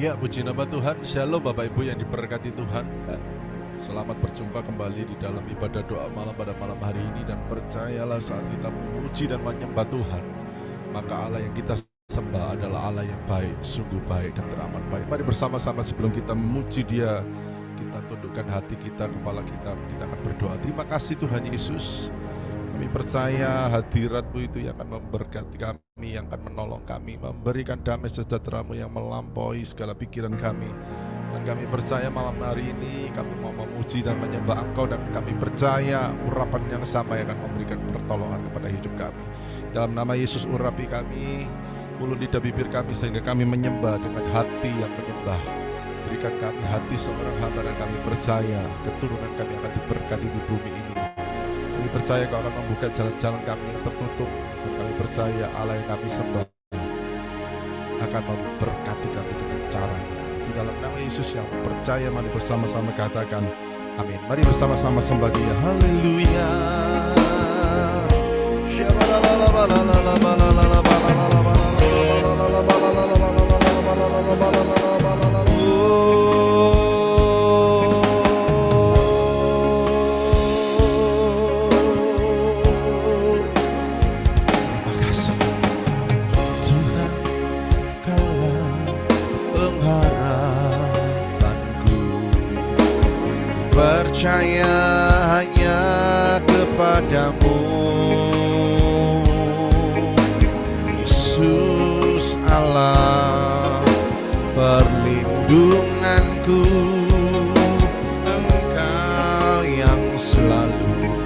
Ya, puji nama Tuhan. Shalom Bapak Ibu yang diberkati Tuhan. Selamat berjumpa kembali di dalam ibadah doa malam pada malam hari ini. Dan percayalah saat kita memuji dan menyembah Tuhan, maka Allah yang kita sembah adalah Allah yang baik, sungguh baik dan teramat baik. Mari bersama-sama sebelum kita memuji Dia, kita tundukkan hati kita, kepala kita akan berdoa. Terima kasih Tuhan Yesus. Kami percaya hadirat-Mu itu yang akan memberkati kami, yang akan menolong kami, memberikan damai sejahtera-Mu yang melampaui segala pikiran kami. Dan kami percaya malam hari ini kami mau memuji dan menyembah Engkau, dan kami percaya urapan yang sama yang akan memberikan pertolongan kepada hidup kami. Dalam nama Yesus urapi kami, mulut lidah bibir kami, sehingga kami menyembah dengan hati yang menyembah. Berikan kami hati seorang hamba, dan kami percaya keturunan kami akan diberkati di bumi ini. Kami percaya Kau akan membuka jalan-jalan kami yang tertutup, dan kami percaya Allah yang kami sembah akan memberkati kami dengan caranya. Di dalam nama Yesus yang percaya, mari bersama-sama katakan amin. Mari bersama-sama sembah Dia. Haleluya. Percaya hanya kepadamu, Yesus Allah perlindunganku, Engkau yang selalu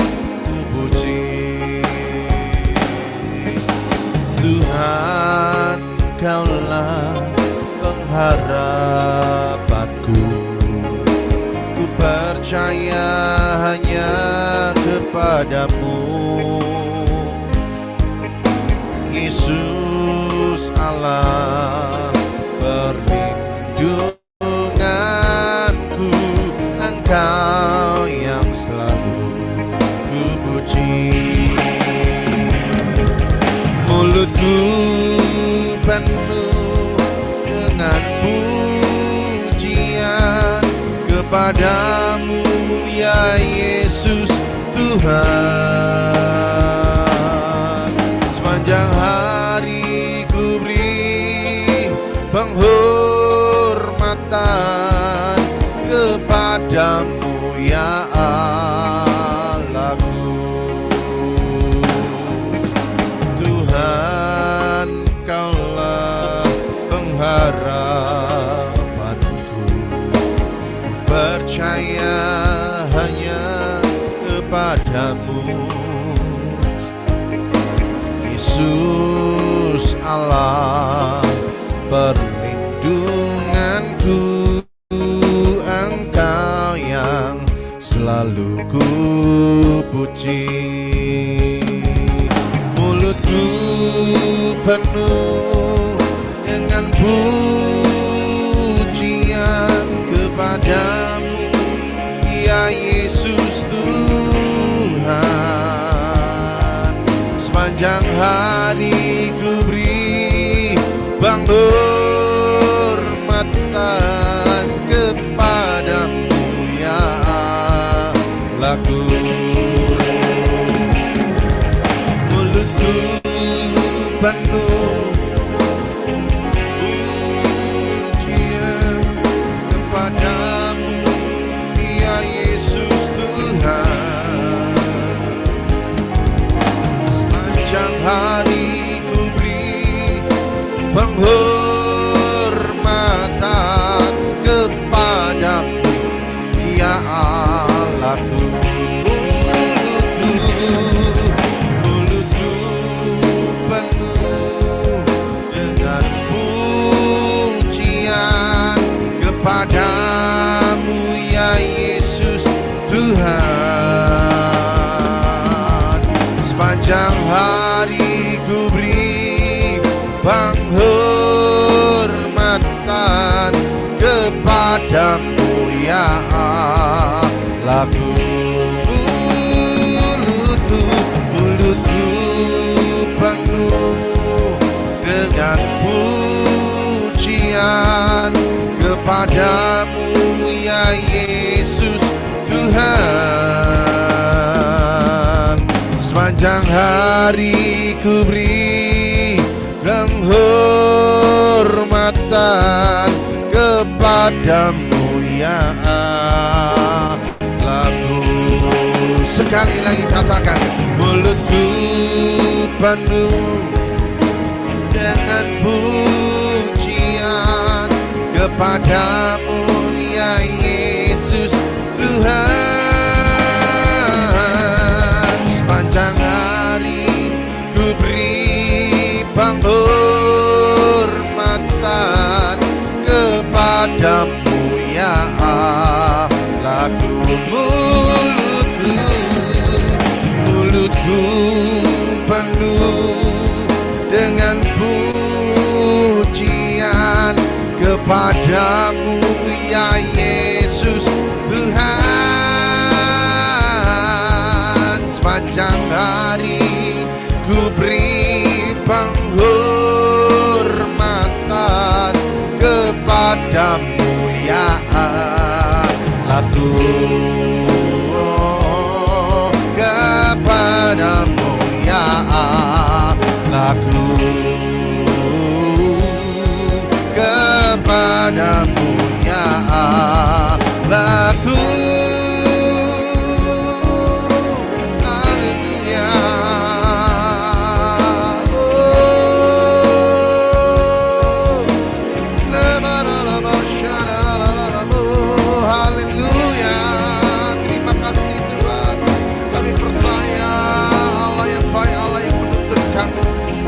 kupuji. Tuhan, Kaulah pengharapanku, percaya hanya kepadamu, Yesus Allah perlindunganku, Engkau yang selalu kupuji. Mulutku penuh dengan pujian kepadamu, ya Yesus Tuhan. Sepanjang hari ku beri penghormatan kepadamu, ya Allahku. Tuhan, Kaulah pengharapanku, percaya hanya kepadamu, Yesus Allah perlindunganku, Engkau yang selalu kupuji. Mulutku penuh dengan pujian kepadamu, ya Yesus Tuhan. Sepanjang hari ku beri penghormatan kepadamu, ya Allahku. Mulutku penuh pujian kepadamu, ya Yesus Tuhan. Sepanjang hari ku beri penghormatan kepadamu, ya Allahku. Mulutku penuh dengan pujian kepadamu, ya Yesus Tuhan. Sepanjang hari ku beri penghormatan kepadamu, ya Allahku. Mulutku penuh dengan pujian kepadamu ya Yesus Tuhan. Sepanjang hari ku beri penghormatan kepadamu ya Allahku. Sekali lagi katakan, mulutku penuh dengan pujian kepadamu ya Yesus Tuhan. Sepanjang hari ku beri penghormatan kepadamu ya Allahku. Mulutku penuh dengan pujian kepadamu ya Yesus Tuhan. Sepanjang hari ku beri penghormatan kepadamu ya Allahku. Kepadamu ya Allahku, kepadamu ya Allahku. Haleluya. Haleluya. Terima kasih Tuhan. Kami percaya Allah yang baik, Allah yang menuntun kami,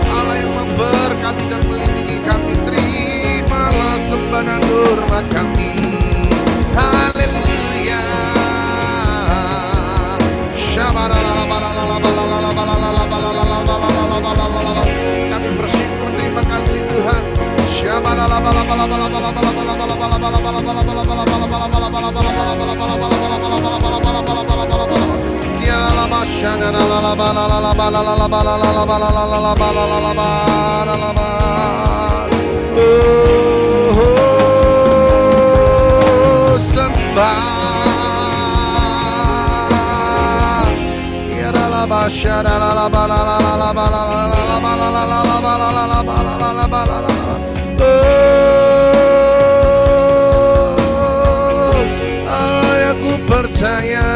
Allah yang memberkati dan melindungi kami. Terimalah sembah dan hormat kami. Haleluya. Kami bersyukur, terima kasih Tuhan. Aku percaya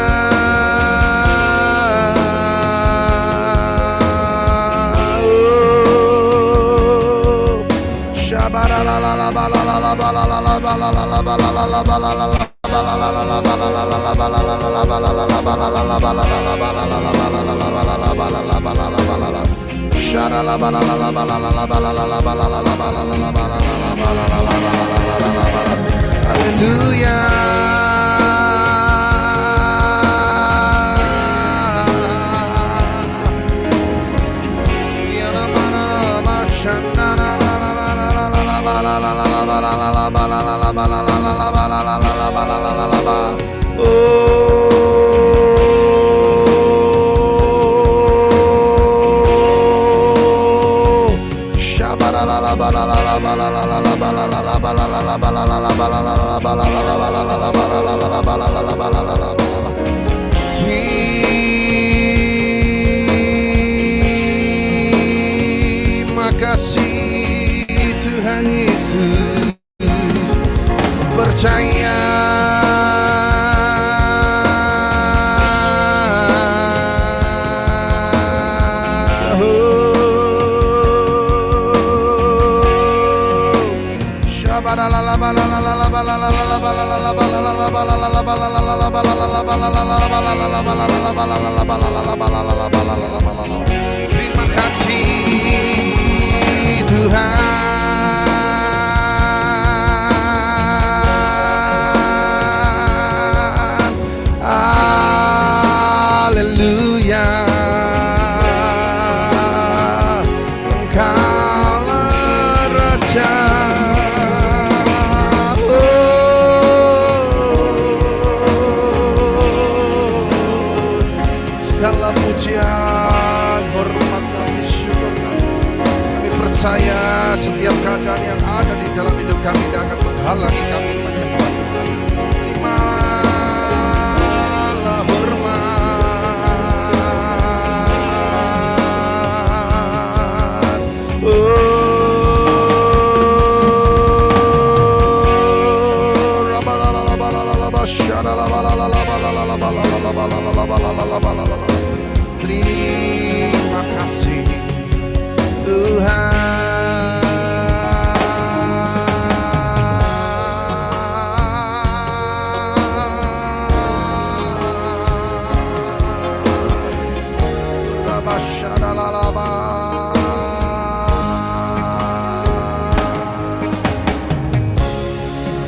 haleluya. Terima kasih Tuhan Yesus. Percaya terima kasih Tuhan. Haleluya. Engkaulah Raja. Segala pujian, hormat kami, syukur kami. Kami percaya setiap keadaan yang ada di dalam hidup kami tidak akan menghalangi kami Terima kasih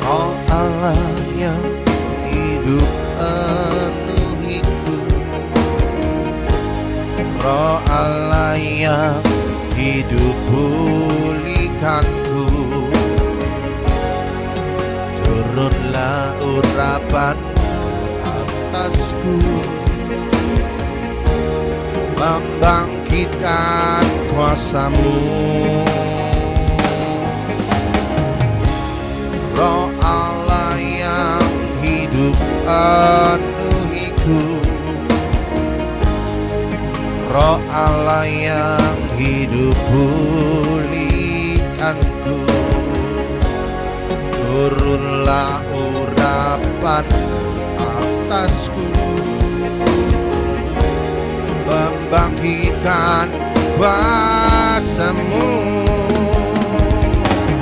Oh Allah yang hidup penuhiku, Roh Allah yang hidup pulihkanku, turunlah urapan atasku, membangkitkan kuasa-Mu. Roh Allah yang hidup penuhiku, Roh Allah yang hidup pulihkanku, turunlah urapan atasku, membangkitkan kuasa-Mu,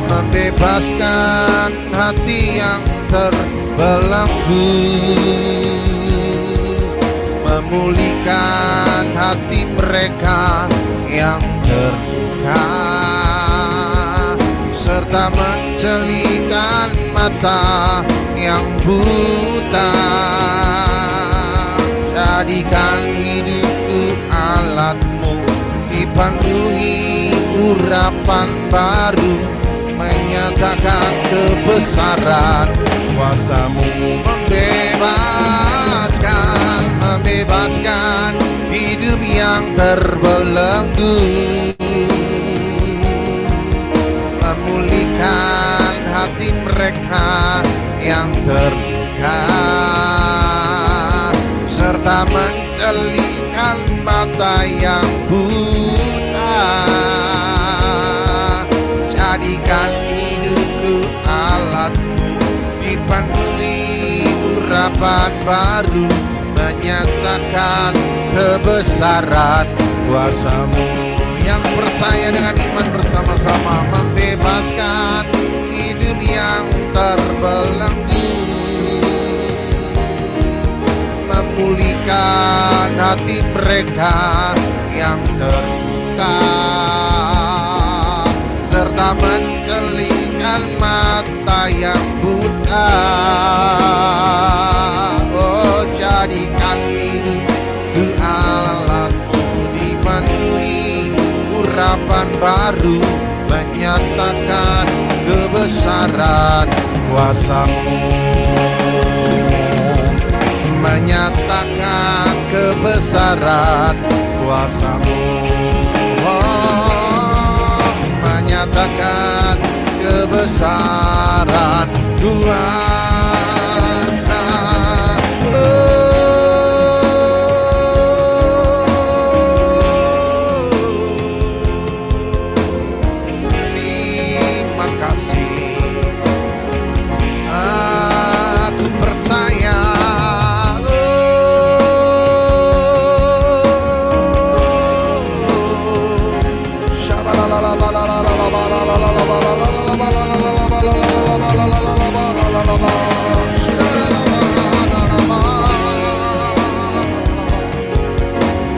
membebaskan hati yang terbelenggu, memulihkan hati mereka yang terluka, serta mencelikan mata yang buta. Jadikan hidupku alat-Mu, dipanduhi urapan baru, menyatakan kebesaran kuasa-Mu, membebaskan hidup yang terbelenggu, memulihkan hati mereka yang terluka, serta mencelikan mata yang buta. Jadikan hidupku alat-Mu, dipanduhi urapan baru, menyatakan kebesaran kuasa-Mu. Yang percaya dengan iman bersama-sama, membebaskan hidup yang terbelenggu, memulihkan hati mereka yang terluka, serta mencelikan mata yang buta. Oh, jadikan hidupku alat-Mu, dipenuhi urapan baru, menyatakan kebesaran kuasa-Mu, menyatakan kebesaran kuasa-Mu, oh, menyatakan kebesaran kuasa. Terima kasih, aku percaya.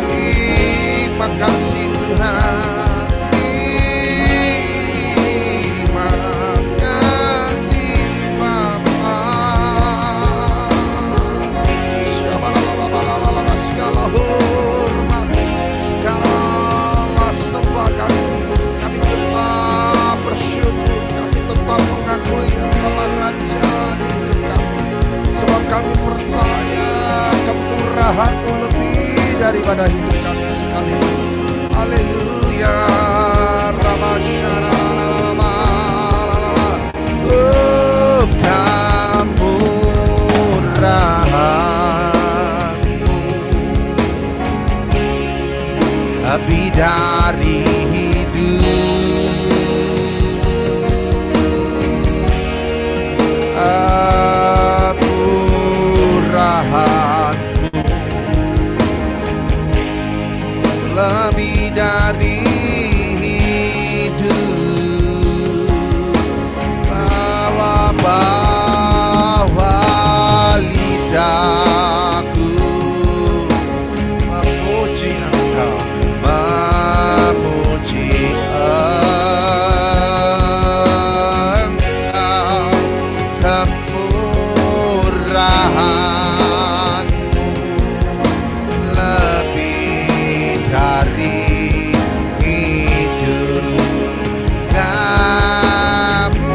Terima kasih Tuhan, terima kasih Bapa. Segala hormat, segala sembah kami tetap bersyukur, kami tetap mengakui Engkaulah Raja di hidup kami, sebab kami percaya kemurahan-Mu lebih daripada hidup kami sekalipun. Haleluya. Oh, kemurahan-Mu lebih dari hidup, kemurahan-Mu lebih dari hidup. Bawa lidahku memuji Engkau, memuji Engkau, kemurahan-Mu lebih dari hidup. Kemurahan-Mu,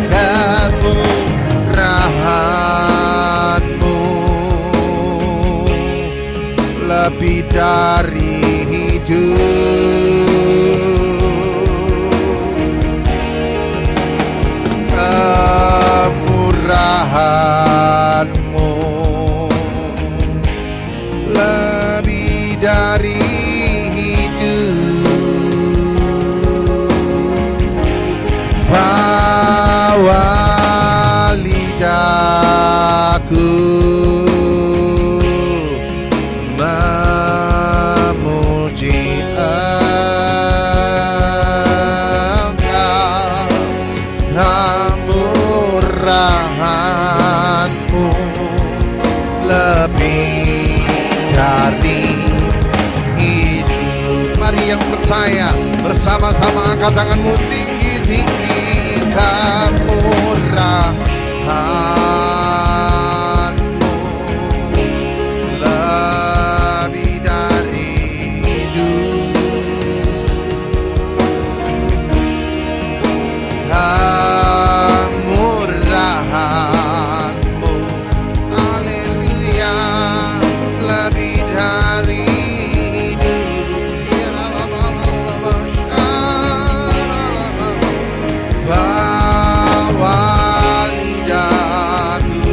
kemurahan-Mu lebih dari hidup. Kemurahan-Mu lebih dari hidup. Bawa lidahku memuji Engkau, kemurahan-Mu lebih dari hidup. Mari yang percaya bersama-sama angkat tanganmu tinggi-tinggi. Kemurahan-Mu lebih dari hidup. Kemurahan-Mu, haleluya, lebih dari hidup. Bawa lidahku,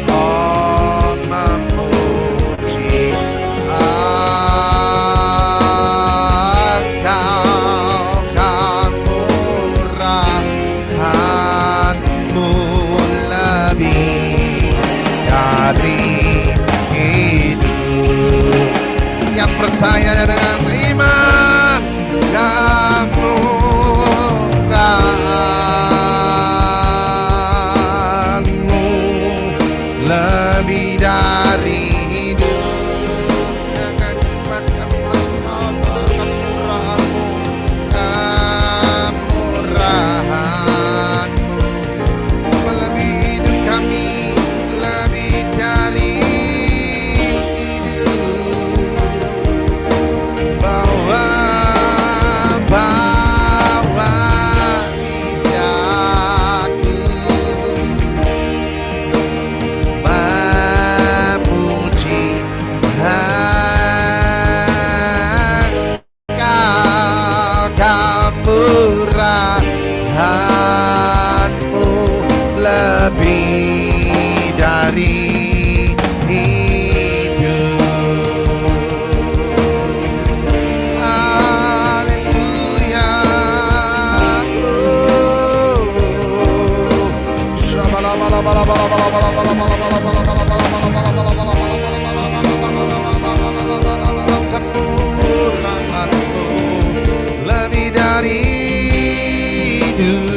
oh memuji Engkau, kemurahan-Mu lebih dari hidup. Yang percaya dengan iman, kemurahan-Mu lebih dari hidup. Jangan iman kami berkata, kemurahan-Mu, kemurahan-Mu melebihi hidup kami, lebih dari hidup. Bawa lidahku memuji Engkau, kemurahan-Mu lebih dari hidup. Haleluya. Kemurahan-Mu lebih dari hidup.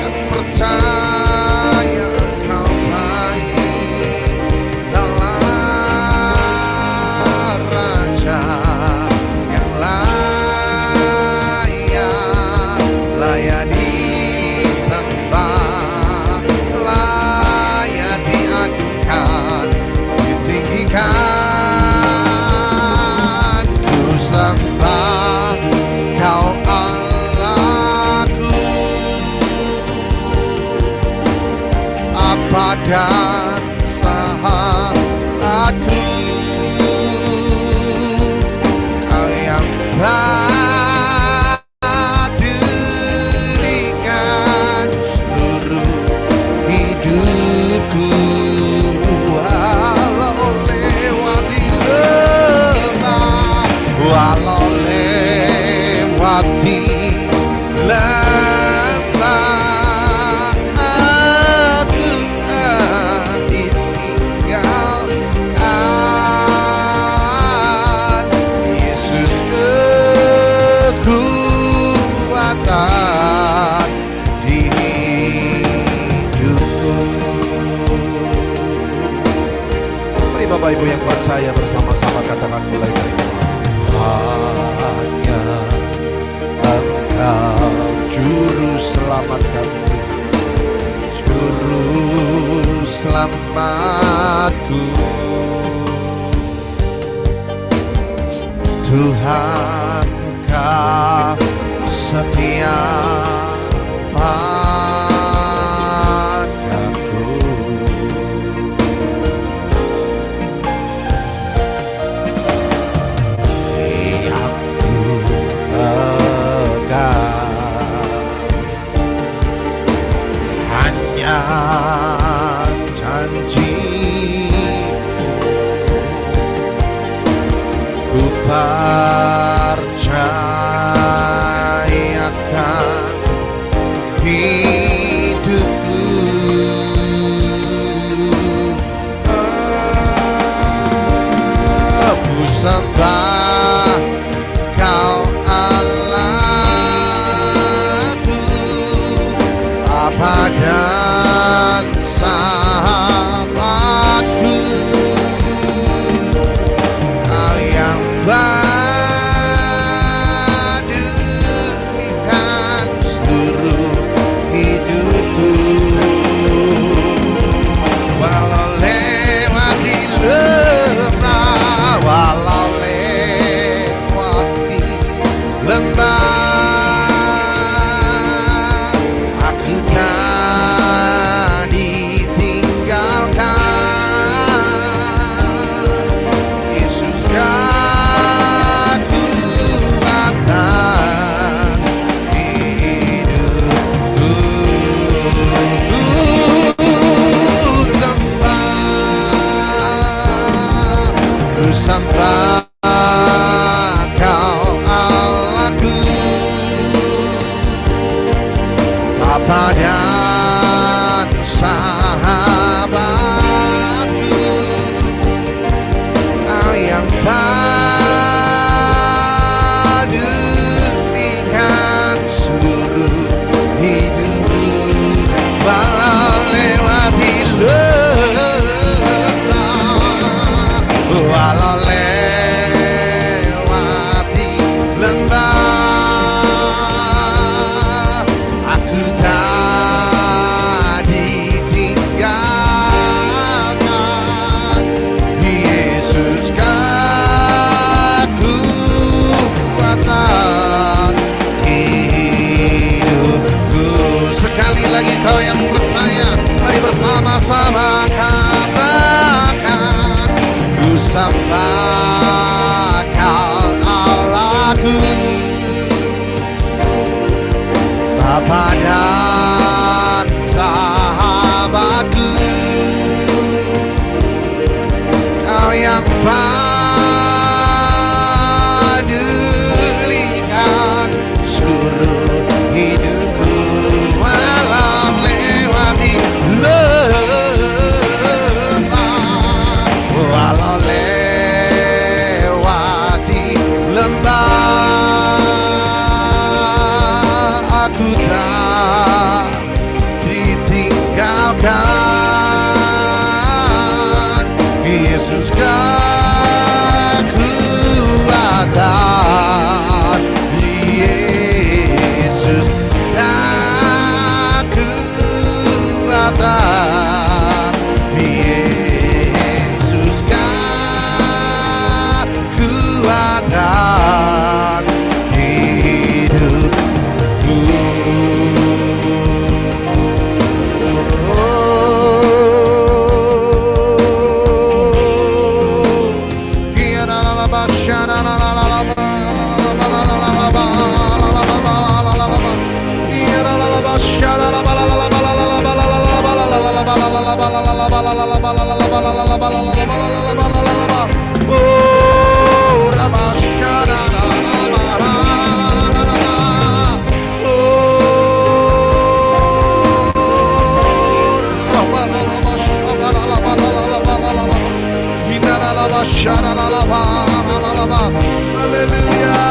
Kami percaya Engkau percaya bersama-sama, katakan mulai dari hanya Engkau Juru Selamat kami, Juru Selamatku. Tuhan Kau setia padaku. Yang ku pegang hanya janji, ku percayakan hidupku. Ku sembah Kau Allahku, Bapa dan sahabatku. Kau yang pedulikan seluruh hidupku. Walau lewati lembah, walau lewati lembah, aku tak ditinggalkan. Yesus kekuatan hidupku. Ku sembah Kau Allahku, Bapa dan sahabatku. Kau yang pedulikan seluruh hidupku. Walau lewati lembah, walau lewati lembah, aku tak ditinggalkan. Yesus kekuatan hidupku. Sekali lagi kau yang percaya, mari bersama-sama katakan, ku sembah Kau Allahku, Bapa dan sahabatku. Kau yang pedulikan seluruh hidupku. Walau lewati lembah, walau lewati lembah, aku tak ditinggalkan. Yesus kekuatan, Yesus kekuatan, Yesus kekuatan hidupku. Hallelujah.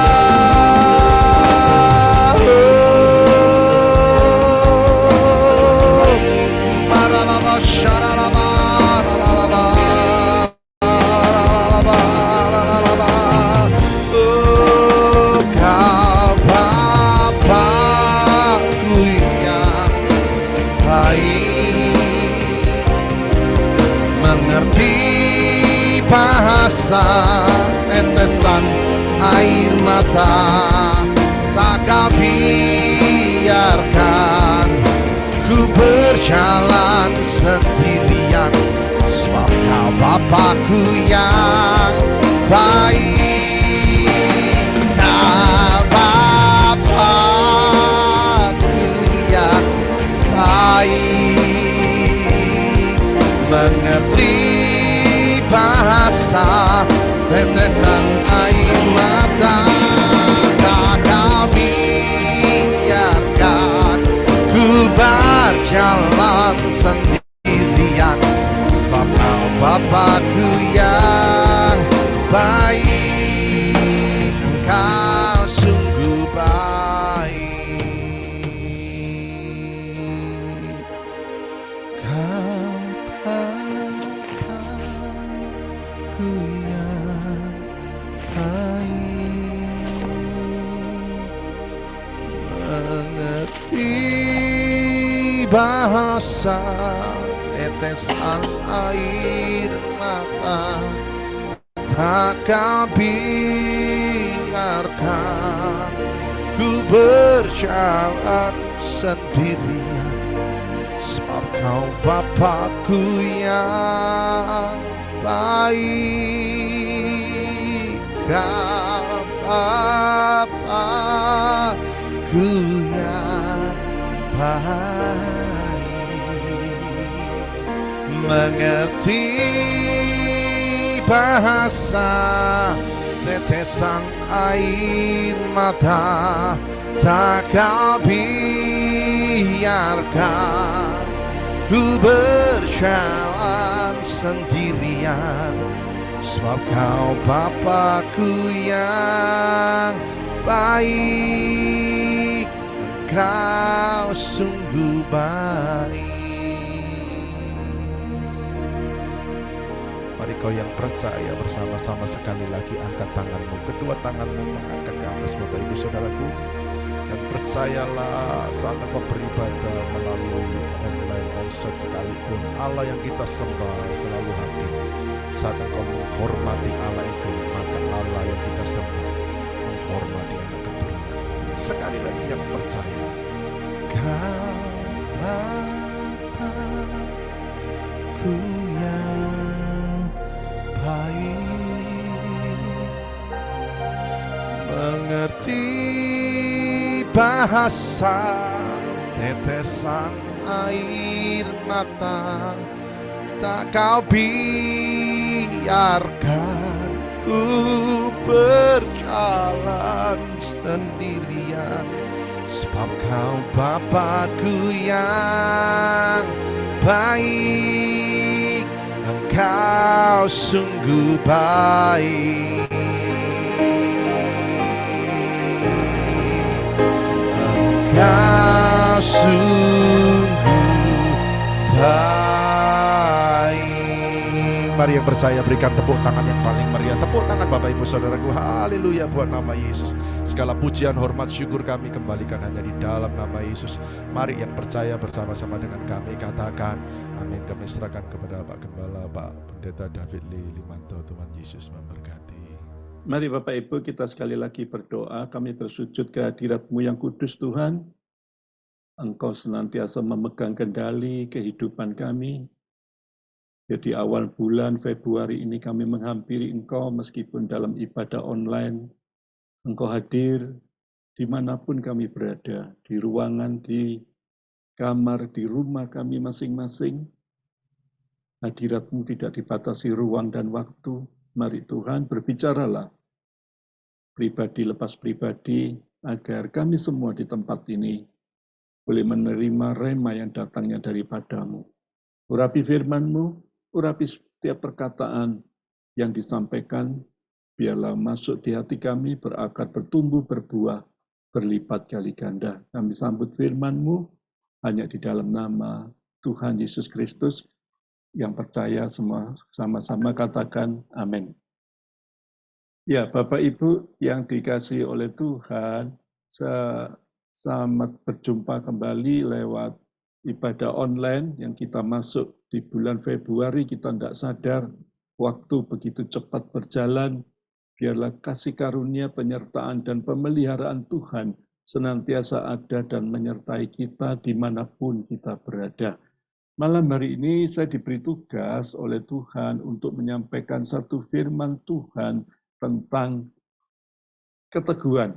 mata, tak kau biarkan ku berjalan sendirian, sebab kau Bapakku yang baik. Kau Bapakku yang baik, mengerti bahasa tetesan air mata, tak kau biarkan ku berjalan sendirian, sebab kau Bapakku yang baik, engkau sungguh baik. Kau Bapakku yang baik, mengerti bahasa tetesan air mata, tak kau biarkan ku berjalan sendirian, sebab kau Bapakku yang baik. Kau Bapakku yang baik, mengerti bahasa tetesan air mata, tak kau biarkan ku berjalan sendirian, sebab kau Bapakku yang baik, engkau sungguh baik. Mari kau yang percaya bersama-sama sekali lagi angkat tanganmu, kedua tanganmu mengangkat ke atas Bapak Ibu Saudaraku, dan percayalah saat engkau beribadah melalui online onsite sekalipun, Allah yang kita sembah selalu hadir. Saat engkau menghormati Allah itu, maka Allah yang kita sembah menghormati anak keturunan. Sekali lagi yang percaya, kau Bapakku yang baik, mengerti bahasa tetesan air mata, tak kau biarkan ku berjalan sendirian, sebab kau Bapakku yang baik, engkau sungguh baik. Engkau sungguh baik. Mari yang percaya berikan tepuk tangan yang paling meriah. Tepuk tangan Bapak Ibu Saudaraku. Haleluya buat nama Yesus. Segala pujian, hormat, syukur kami kembalikan hanya di dalam nama Yesus. Mari yang percaya bersama-sama dengan kami katakan amin. Kami serahkan kepada Pak Gembala, Pak Pendeta David Lee Limanto. Tuhan Yesus memberkati. Mari Bapak Ibu kita sekali lagi berdoa, kami bersujud ke hadirat-Mu yang kudus Tuhan. Engkau senantiasa memegang kendali kehidupan kami. Jadi awal bulan Februari ini kami menghampiri Engkau meskipun dalam ibadah online. Engkau hadir dimanapun kami berada, di ruangan, di kamar, di rumah kami masing-masing. Hadirat-Mu tidak dibatasi ruang dan waktu. Mari Tuhan berbicaralah pribadi lepas pribadi agar kami semua di tempat ini boleh menerima rema yang datangnya daripada-Mu. Urapi firman-Mu, urapi setiap perkataan yang disampaikan, biarlah masuk di hati kami, berakar, bertumbuh, berbuah, berlipat kali ganda. Kami sambut firman-Mu hanya di dalam nama Tuhan Yesus Kristus. Yang percaya semua sama-sama katakan amin. Ya, Bapak Ibu yang dikasihi oleh Tuhan, selamat berjumpa kembali lewat ibadah online yang kita masuk di bulan Februari. Kita tidak sadar waktu begitu cepat berjalan Biarlah kasih karunia, penyertaan, dan pemeliharaan Tuhan senantiasa ada dan menyertai kita dimanapun kita berada. Malam hari ini saya diberi tugas oleh Tuhan untuk menyampaikan satu firman Tuhan tentang keteguhan.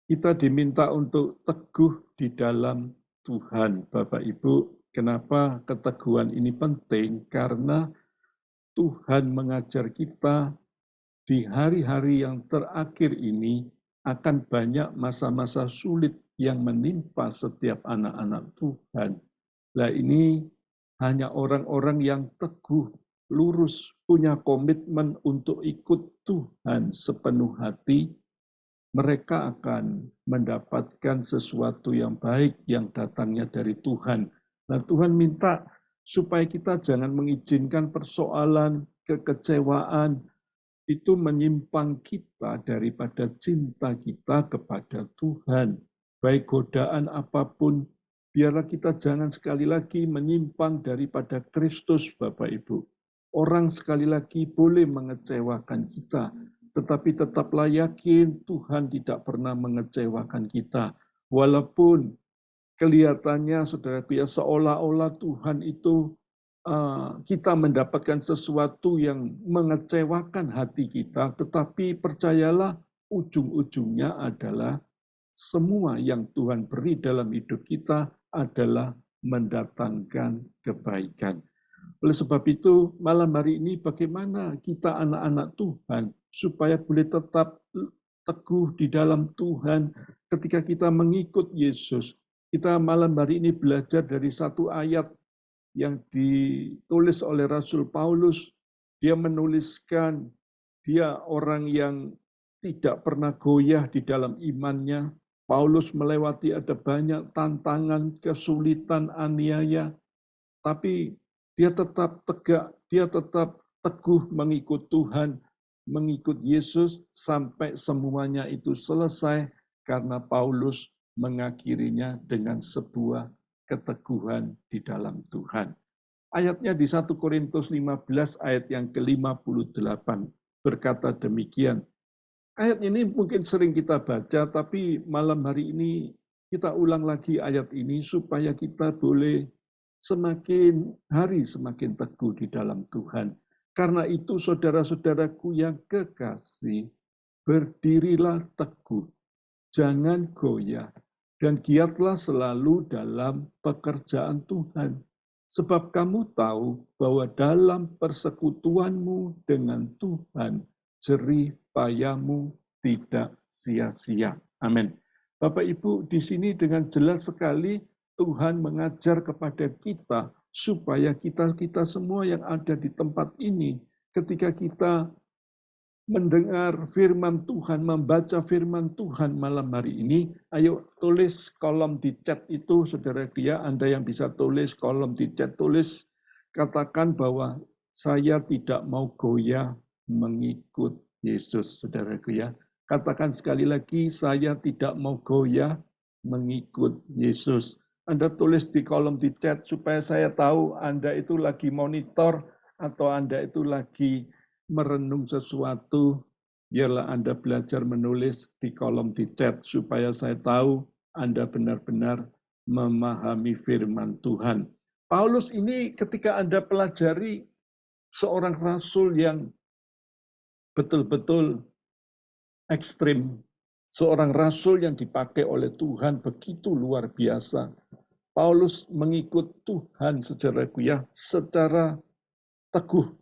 Kita diminta untuk teguh di dalam Tuhan, Bapak Ibu. Kenapa keteguhan ini penting? Karena Tuhan mengajar kita di hari-hari yang terakhir ini akan banyak masa-masa sulit yang menimpa setiap anak-anak Tuhan. Nah ini hanya orang-orang yang teguh, lurus, punya komitmen untuk ikut Tuhan sepenuh hati, mereka akan mendapatkan sesuatu yang baik yang datangnya dari Tuhan. Nah Tuhan minta supaya kita jangan mengizinkan persoalan, kekecewaan, itu menyimpang kita daripada cinta kita kepada Tuhan. Baik godaan apapun, biarlah kita jangan sekali lagi menyimpang daripada Kristus, Bapak Ibu. Orang sekali lagi boleh mengecewakan kita, tetapi tetaplah yakin Tuhan tidak pernah mengecewakan kita. Walaupun kelihatannya, saudaraku ya, seolah-olah Tuhan itu kita mendapatkan sesuatu yang mengecewakan hati kita, tetapi percayalah ujung-ujungnya adalah semua yang Tuhan beri dalam hidup kita adalah mendatangkan kebaikan. Oleh sebab itu, malam hari ini bagaimana kita anak-anak Tuhan supaya boleh tetap teguh di dalam Tuhan ketika kita mengikut Yesus. Kita malam hari ini belajar dari satu ayat yang ditulis oleh Rasul Paulus. Dia menuliskan, dia orang yang tidak pernah goyah di dalam imannya. Paulus melewati ada banyak tantangan, kesulitan, aniaya, tapi dia tetap tegak, dia tetap teguh mengikut Tuhan, mengikut Yesus sampai semuanya itu selesai karena Paulus mengakhirinya dengan sebuah keteguhan di dalam Tuhan. Ayatnya di 1 Korintus 15 ayat yang ke-58 berkata demikian. Ayat ini mungkin sering kita baca, tapi malam hari ini kita ulang lagi ayat ini supaya kita boleh semakin hari semakin teguh di dalam Tuhan. Karena itu saudara-saudaraku yang kekasih, berdirilah teguh, jangan goyah, dan giatlah selalu dalam pekerjaan Tuhan. Sebab kamu tahu bahwa dalam persekutuanmu dengan Tuhan, jerih payahmu tidak sia-sia. Amin. Bapak Ibu, di sini dengan jelas sekali Tuhan mengajar kepada kita supaya kita semua yang ada di tempat ini, ketika kita mendengar firman Tuhan, membaca firman Tuhan malam hari ini, ayo tulis kolom di chat itu, saudara dia, Anda yang bisa tulis kolom di chat, tulis, katakan bahwa saya tidak mau goyah mengikut Yesus, saudara ya. Katakan sekali lagi, saya tidak mau goyah mengikut Yesus. Anda tulis di kolom di chat supaya saya tahu Anda itu lagi monitor atau Anda itu lagi merenung sesuatu. Biarlah Anda belajar menulis di kolom di chat supaya saya tahu Anda benar-benar memahami firman Tuhan. Paulus ini ketika Anda pelajari seorang rasul yang betul-betul ekstrim, seorang rasul yang dipakai oleh Tuhan begitu luar biasa. Paulus mengikut Tuhan secara teguh.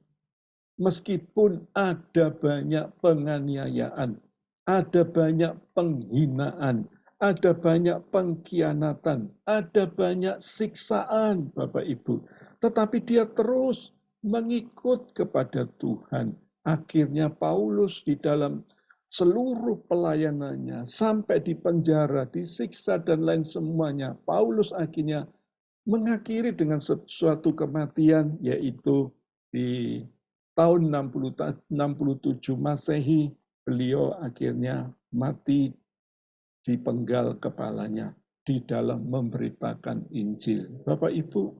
Meskipun ada banyak penganiayaan, ada banyak penghinaan, ada banyak pengkhianatan, ada banyak siksaan, Bapak Ibu. Tetapi dia terus mengikut kepada Tuhan. Akhirnya Paulus di dalam seluruh pelayanannya, sampai di penjara, disiksa dan lain semuanya, Paulus akhirnya mengakhiri dengan suatu kematian, yaitu di tahun 67 Masehi, beliau akhirnya mati dipenggal kepalanya di dalam memberitakan Injil. Bapak Ibu,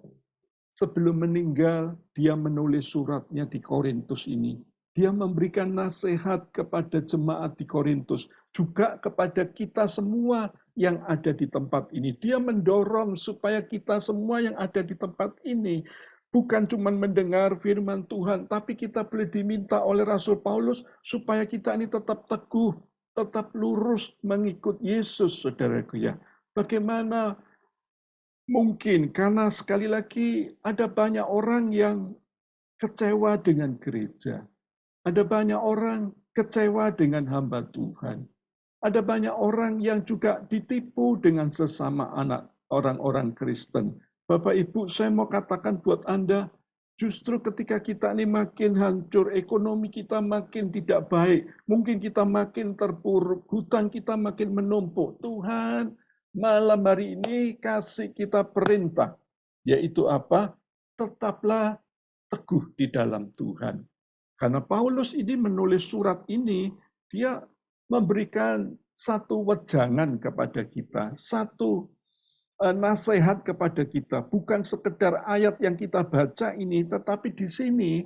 sebelum meninggal, dia menulis suratnya di Korintus ini. Dia memberikan nasihat kepada jemaat di Korintus, juga kepada kita semua yang ada di tempat ini. Dia mendorong supaya kita semua yang ada di tempat ini bukan cuma mendengar firman Tuhan, tapi kita boleh diminta oleh Rasul Paulus supaya kita ini tetap teguh, tetap lurus mengikut Yesus, saudaraku ya. Bagaimana mungkin, karena sekali lagi ada banyak orang yang kecewa dengan gereja. Ada banyak orang kecewa dengan hamba Tuhan. Ada banyak orang yang juga ditipu dengan sesama anak orang-orang Kristen. Bapak Ibu, saya mau katakan buat Anda, justru ketika kita ini makin hancur, ekonomi kita makin tidak baik, mungkin kita makin terpuruk, hutang kita makin menumpuk. Tuhan, malam hari ini kasih kita perintah, yaitu apa? Tetaplah teguh di dalam Tuhan. Karena Paulus ini menulis surat ini, dia memberikan satu wejangan kepada kita, satu nasihat kepada kita. Bukan sekedar ayat yang kita baca ini, tetapi di sini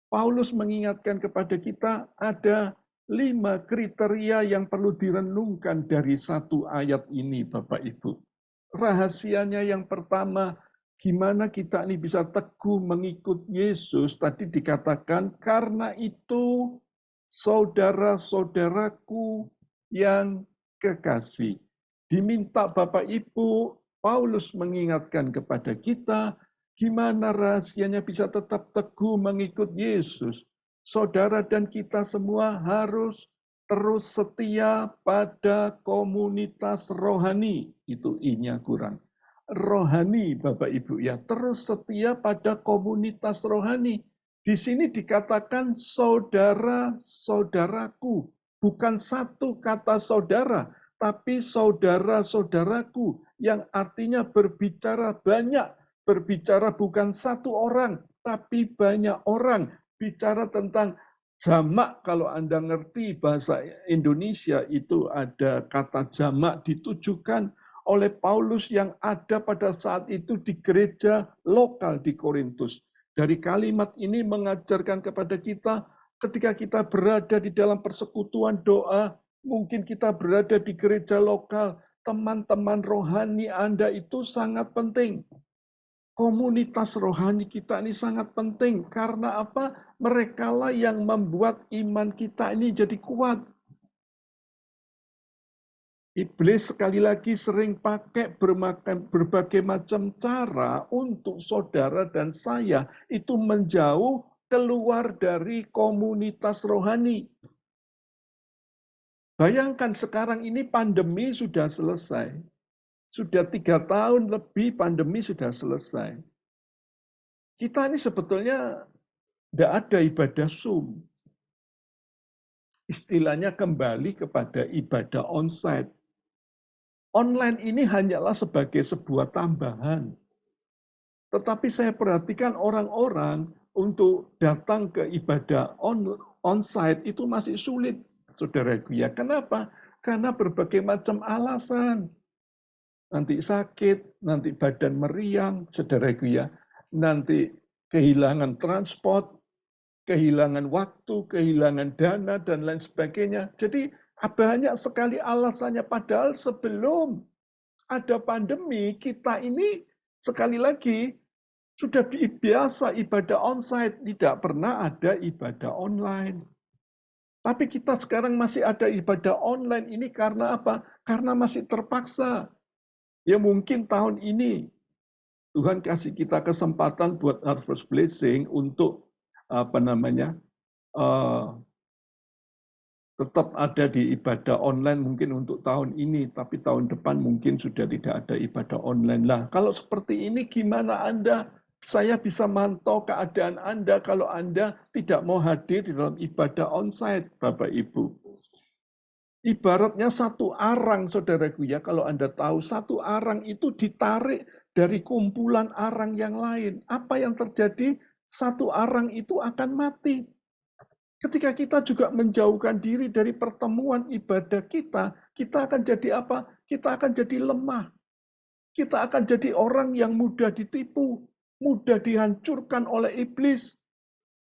Paulus mengingatkan kepada kita ada 5 kriteria yang perlu direnungkan dari satu ayat ini, Bapak Ibu. Rahasianya yang pertama, gimana kita ini bisa teguh mengikut Yesus? Tadi dikatakan, karena itu saudara-saudaraku yang kekasih. Diminta Bapak Ibu, Paulus mengingatkan kepada kita, gimana rahasianya bisa tetap teguh mengikut Yesus. Saudara dan kita semua harus terus setia pada komunitas rohani. Itu I-nya kurang. Rohani, Bapak Ibu ya, terus setia pada komunitas rohani. Di sini dikatakan saudara-saudaraku, bukan satu kata saudara, tapi saudara-saudaraku, yang artinya berbicara banyak, berbicara bukan satu orang, tapi banyak orang, bicara tentang jamak. Kalau Anda ngerti bahasa Indonesia itu ada kata jamak ditujukan oleh Paulus yang ada pada saat itu di gereja lokal di Korintus. Dari kalimat ini mengajarkan kepada kita ketika kita berada di dalam persekutuan doa, mungkin kita berada di gereja lokal, teman-teman rohani Anda itu sangat penting. Komunitas rohani kita ini sangat penting. Karena apa? Merekalah yang membuat iman kita ini jadi kuat. Iblis sekali lagi sering pakai berbagai macam cara untuk saudara dan saya itu menjauh keluar dari komunitas rohani. Bayangkan sekarang ini pandemi sudah selesai. Sudah 3 tahun lebih pandemi sudah selesai. Kita ini sebetulnya tidak ada ibadah Zoom. Istilahnya kembali kepada ibadah onsite. Online ini hanyalah sebagai sebuah tambahan. Tetapi saya perhatikan orang-orang untuk datang ke ibadah onsite itu masih sulit, saudaraku ya. Kenapa? Karena berbagai macam alasan. Nanti sakit, nanti badan meriang, saudaraku ya. Nanti kehilangan transport, kehilangan waktu, kehilangan dana, dan lain sebagainya. Jadi banyak sekali alasannya, padahal sebelum ada pandemi, kita ini sekali lagi sudah biasa ibadah onsite, tidak pernah ada ibadah online. Tapi kita sekarang masih ada ibadah online ini karena apa? Karena masih terpaksa. Ya mungkin tahun ini Tuhan kasih kita kesempatan buat Harvest Blessing untuk tetap ada di ibadah online mungkin untuk tahun ini, tapi tahun depan mungkin sudah tidak ada ibadah online. Lah, kalau seperti ini gimana Anda? Saya bisa mantau keadaan Anda kalau Anda tidak mau hadir di dalam ibadah onsite, Bapak Ibu. Ibaratnya satu arang, saudaraku ya, kalau Anda tahu, satu arang itu ditarik dari kumpulan arang yang lain. Apa yang terjadi? Satu arang itu akan mati. Ketika kita juga menjauhkan diri dari pertemuan ibadah kita akan jadi apa? Kita akan jadi lemah. Kita akan jadi orang yang mudah ditipu, mudah dihancurkan oleh iblis.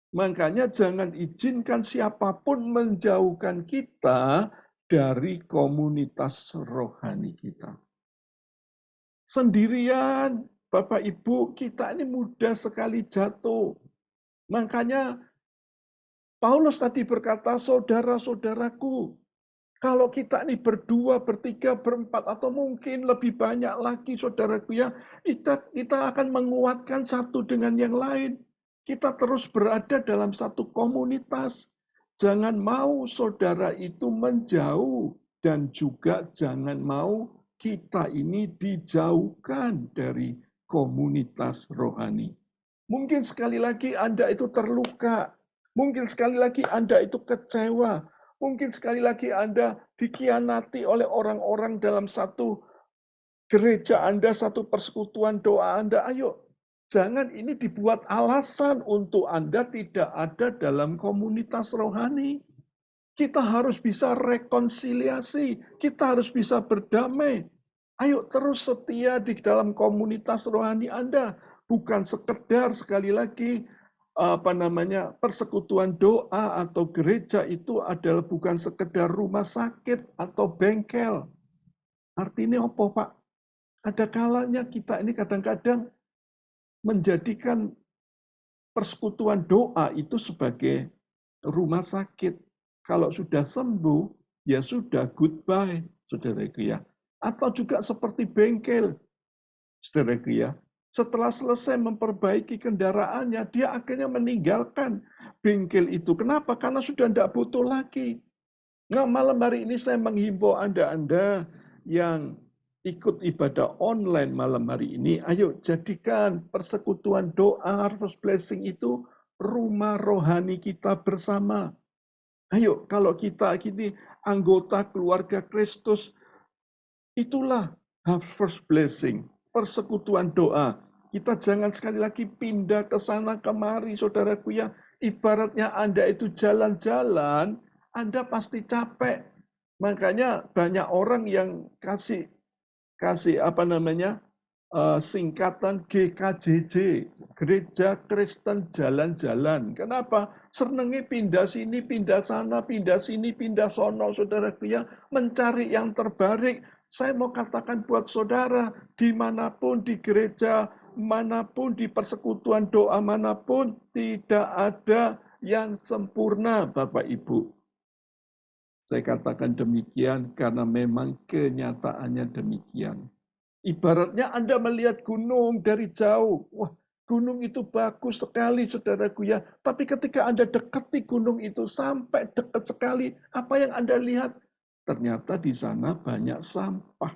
Makanya jangan izinkan siapapun menjauhkan kita dari komunitas rohani kita. Sendirian, Bapak Ibu, kita ini mudah sekali jatuh. Makanya Paulus tadi berkata, saudara-saudaraku, kalau kita ini berdua, bertiga, berempat, atau mungkin lebih banyak lagi, saudaraku ya, kita akan menguatkan satu dengan yang lain. Kita terus berada dalam satu komunitas. Jangan mau saudara itu menjauh, dan juga jangan mau kita ini dijauhkan dari komunitas rohani. Mungkin sekali lagi Anda itu terluka. Mungkin sekali lagi Anda itu kecewa. Mungkin sekali lagi Anda dikhianati oleh orang-orang dalam satu gereja Anda, satu persekutuan doa Anda. Ayo, jangan ini dibuat alasan untuk Anda tidak ada dalam komunitas rohani. Kita harus bisa rekonsiliasi. Kita harus bisa berdamai. Ayo terus setia di dalam komunitas rohani Anda. Bukan sekedar sekali lagi persekutuan doa atau gereja itu adalah bukan sekedar rumah sakit atau bengkel. Artinya apa, Pak? Ada kalanya kita ini kadang-kadang menjadikan persekutuan doa itu sebagai rumah sakit. Kalau sudah sembuh, ya sudah goodbye, saudaraku ya. Atau juga seperti bengkel, saudaraku ya. Setelah selesai memperbaiki kendaraannya, dia akhirnya meninggalkan bengkel itu. Kenapa? Karena sudah tidak butuh lagi. Nah, malam hari ini saya menghimbau Anda yang ikut ibadah online malam hari ini, ayo jadikan persekutuan doa Harvest Blessing itu rumah rohani kita bersama. Ayo, kalau kita ini anggota keluarga Kristus, itulah Harvest Blessing, persekutuan doa. Kita jangan sekali lagi pindah ke sana kemari, saudaraku ya. Ibaratnya Anda itu jalan-jalan, Anda pasti capek. Makanya banyak orang yang kasih singkatan GKJJ, Gereja Kristen Jalan-Jalan. Kenapa? Senengnya pindah sini, pindah sana, pindah sini, pindah sono, saudaraku ya, mencari yang terbaik. Saya mau katakan buat saudara, dimanapun di gereja, manapun di persekutuan doa manapun, tidak ada yang sempurna, Bapak Ibu. Saya katakan demikian karena memang kenyataannya demikian. Ibaratnya Anda melihat gunung dari jauh. Wah, gunung itu bagus sekali, saudaraku ya. Tapi ketika Anda dekati gunung itu sampai dekat sekali, apa yang Anda lihat? Ternyata di sana banyak sampah,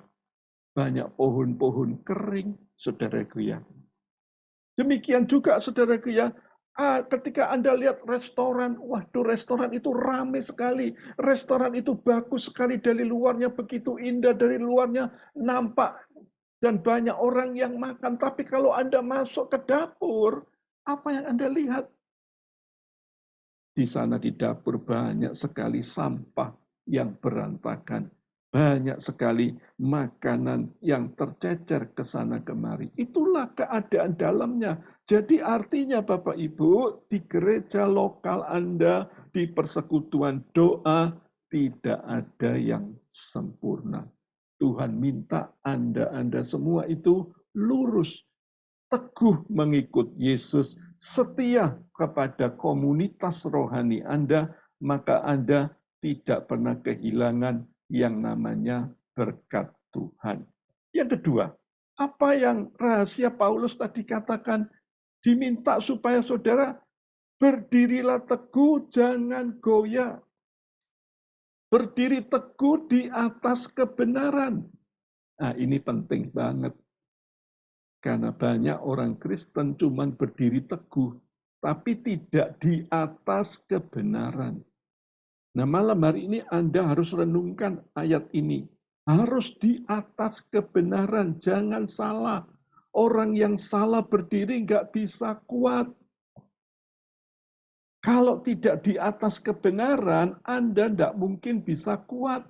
banyak pohon-pohon kering, saudaraku ya. Demikian juga, saudaraku ya, ketika Anda lihat restoran, waduh restoran itu ramai sekali. Restoran itu bagus sekali dari luarnya, begitu indah dari luarnya, nampak dan banyak orang yang makan. Tapi kalau Anda masuk ke dapur, apa yang Anda lihat? Di sana di dapur banyak sekali sampah yang berantakan. Banyak sekali makanan yang tercecer ke sana kemari. Itulah keadaan dalamnya. Jadi artinya Bapak Ibu, di gereja lokal Anda, di persekutuan doa, tidak ada yang sempurna. Tuhan minta Anda semua itu lurus, teguh mengikut Yesus, setia kepada komunitas rohani Anda, maka Anda tidak pernah kehilangan yang namanya berkat Tuhan. Yang kedua, apa yang rahasia Paulus tadi katakan, diminta supaya saudara berdirilah teguh, jangan goyah. Berdiri teguh di atas kebenaran. Nah, ini penting banget. Karena banyak orang Kristen cuma berdiri teguh, tapi tidak di atas kebenaran. Nah, malam hari ini Anda harus renungkan ayat ini. Harus di atas kebenaran, jangan salah. Orang yang salah berdiri nggak bisa kuat. Kalau tidak di atas kebenaran, Anda tidak mungkin bisa kuat.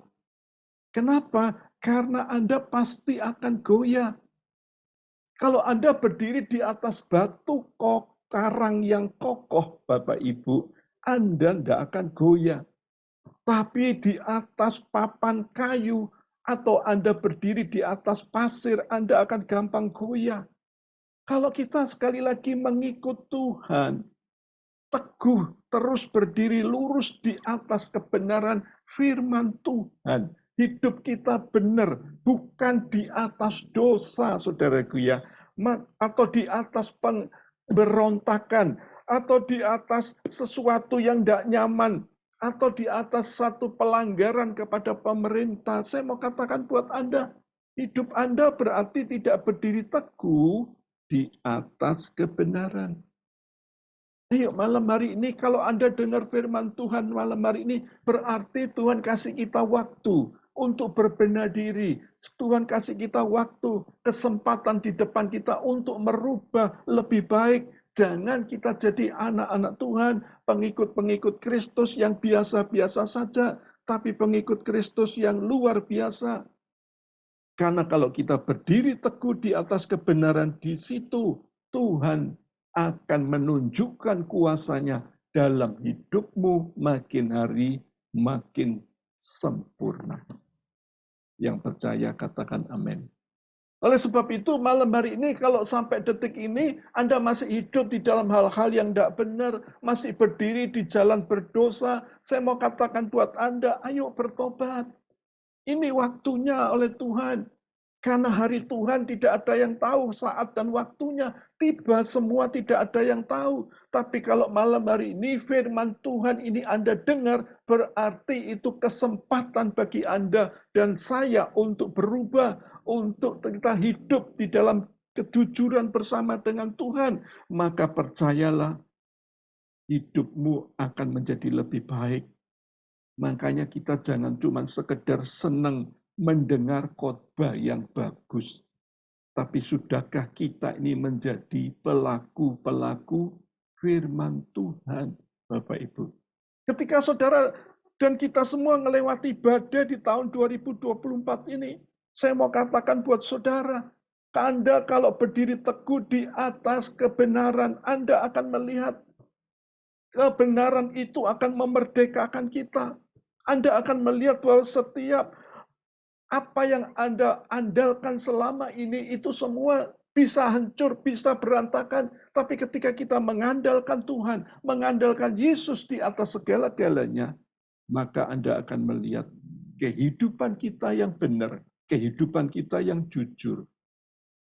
Kenapa? Karena Anda pasti akan goyah. Kalau Anda berdiri di atas batu karang yang kokoh, Bapak Ibu, Anda tidak akan goyah. Tapi di atas papan kayu atau Anda berdiri di atas pasir, Anda akan gampang goyah. Kalau kita sekali lagi mengikut Tuhan, teguh, terus berdiri lurus di atas kebenaran firman Tuhan. Hidup kita benar, bukan di atas dosa, saudaraku ya. Atau di atas pemberontakan, atau di atas sesuatu yang tidak nyaman, atau di atas satu pelanggaran kepada pemerintah. Saya mau katakan buat Anda, hidup Anda berarti tidak berdiri teguh di atas kebenaran. Ayo malam hari ini kalau Anda dengar firman Tuhan malam hari ini, berarti Tuhan kasih kita waktu untuk berbenah diri. Tuhan kasih kita waktu, kesempatan di depan kita untuk merubah lebih baik. Jangan kita jadi anak-anak Tuhan, pengikut-pengikut Kristus yang biasa-biasa saja, tapi pengikut Kristus yang luar biasa. Karena kalau kita berdiri teguh di atas kebenaran, di situ Tuhan akan menunjukkan kuasanya dalam hidupmu makin hari makin sempurna. Yang percaya katakan amin. Oleh sebab itu malam hari ini kalau sampai detik ini Anda masih hidup di dalam hal-hal yang tidak benar, masih berdiri di jalan berdosa, saya mau katakan buat Anda, ayo bertobat. Ini waktunya oleh Tuhan. Karena hari Tuhan tidak ada yang tahu saat dan waktunya. Tiba semua tidak ada yang tahu. Tapi kalau malam hari ini firman Tuhan ini Anda dengar, berarti itu kesempatan bagi Anda dan saya untuk berubah. Untuk kita hidup di dalam kejujuran bersama dengan Tuhan. Maka percayalah, hidupmu akan menjadi lebih baik. Makanya kita jangan cuma sekedar senang mendengar khotbah yang bagus. Tapi sudahkah kita ini menjadi pelaku-pelaku firman Tuhan, Bapak Ibu? Ketika saudara dan kita semua melewati badai di tahun 2024 ini, saya mau katakan buat saudara, Anda kalau berdiri teguh di atas kebenaran, Anda akan melihat kebenaran itu akan memerdekakan kita. Anda akan melihat bahwa setiap apa yang Anda andalkan selama ini itu semua bisa hancur, bisa berantakan. Tapi ketika kita mengandalkan Tuhan, mengandalkan Yesus di atas segala-galanya, maka Anda akan melihat kehidupan kita yang benar, kehidupan kita yang jujur.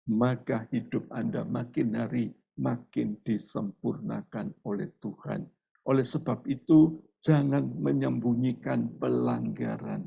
Maka hidup Anda makin hari makin disempurnakan oleh Tuhan. Oleh sebab itu, jangan menyembunyikan pelanggaran.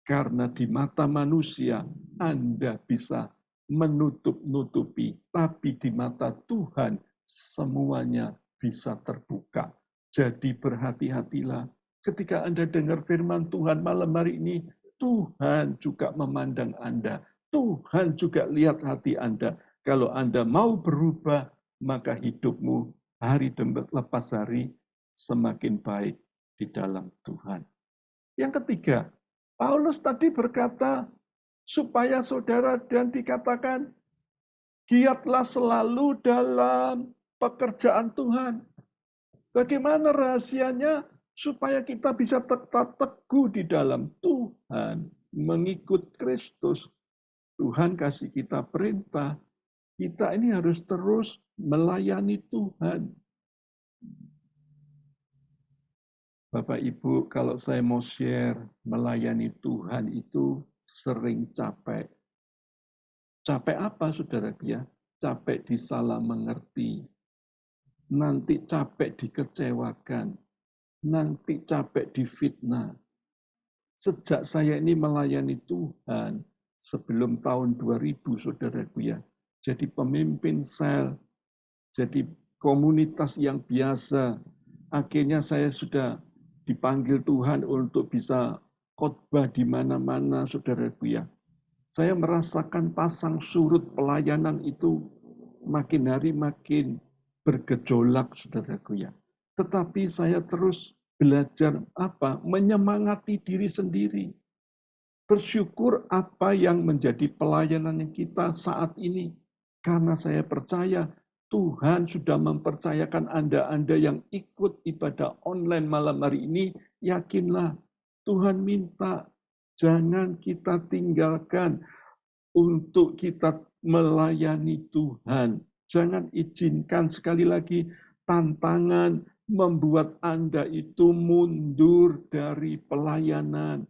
Karena di mata manusia, Anda bisa menutup-nutupi. Tapi di mata Tuhan, semuanya bisa terbuka. Jadi berhati-hatilah. Ketika Anda dengar firman Tuhan malam hari ini, Tuhan juga memandang Anda. Tuhan juga lihat hati Anda. Kalau Anda mau berubah, maka hidupmu hari demi lepas hari semakin baik di dalam Tuhan. Yang ketiga, Paulus tadi berkata, supaya saudara dan dikatakan, giatlah selalu dalam pekerjaan Tuhan. Bagaimana rahasianya? Supaya kita bisa tetap teguh di dalam Tuhan, mengikut Kristus. Tuhan kasih kita perintah, kita ini harus terus melayani Tuhan. Bapak Ibu, kalau saya mau share, melayani Tuhan itu sering capek. Capek apa, saudara ya? Capek disalah mengerti. Nanti capek dikecewakan. Nanti capek difitnah. Sejak saya ini melayani Tuhan, sebelum tahun 2000, saudaraku ya, jadi pemimpin sel, jadi komunitas yang biasa, akhirnya saya sudah dipanggil Tuhan untuk bisa khotbah di mana-mana, saudaraku ya. Saya merasakan pasang surut pelayanan itu makin hari makin bergejolak, saudaraku ya. Tetapi saya terus belajar menyemangati diri sendiri. Bersyukur apa yang menjadi pelayanan kita saat ini. Karena saya percaya Tuhan sudah mempercayakan Anda yang ikut ibadah online malam hari ini, yakinlah Tuhan minta jangan kita tinggalkan untuk kita melayani Tuhan. Jangan izinkan sekali lagi tantangan membuat Anda itu mundur dari pelayanan.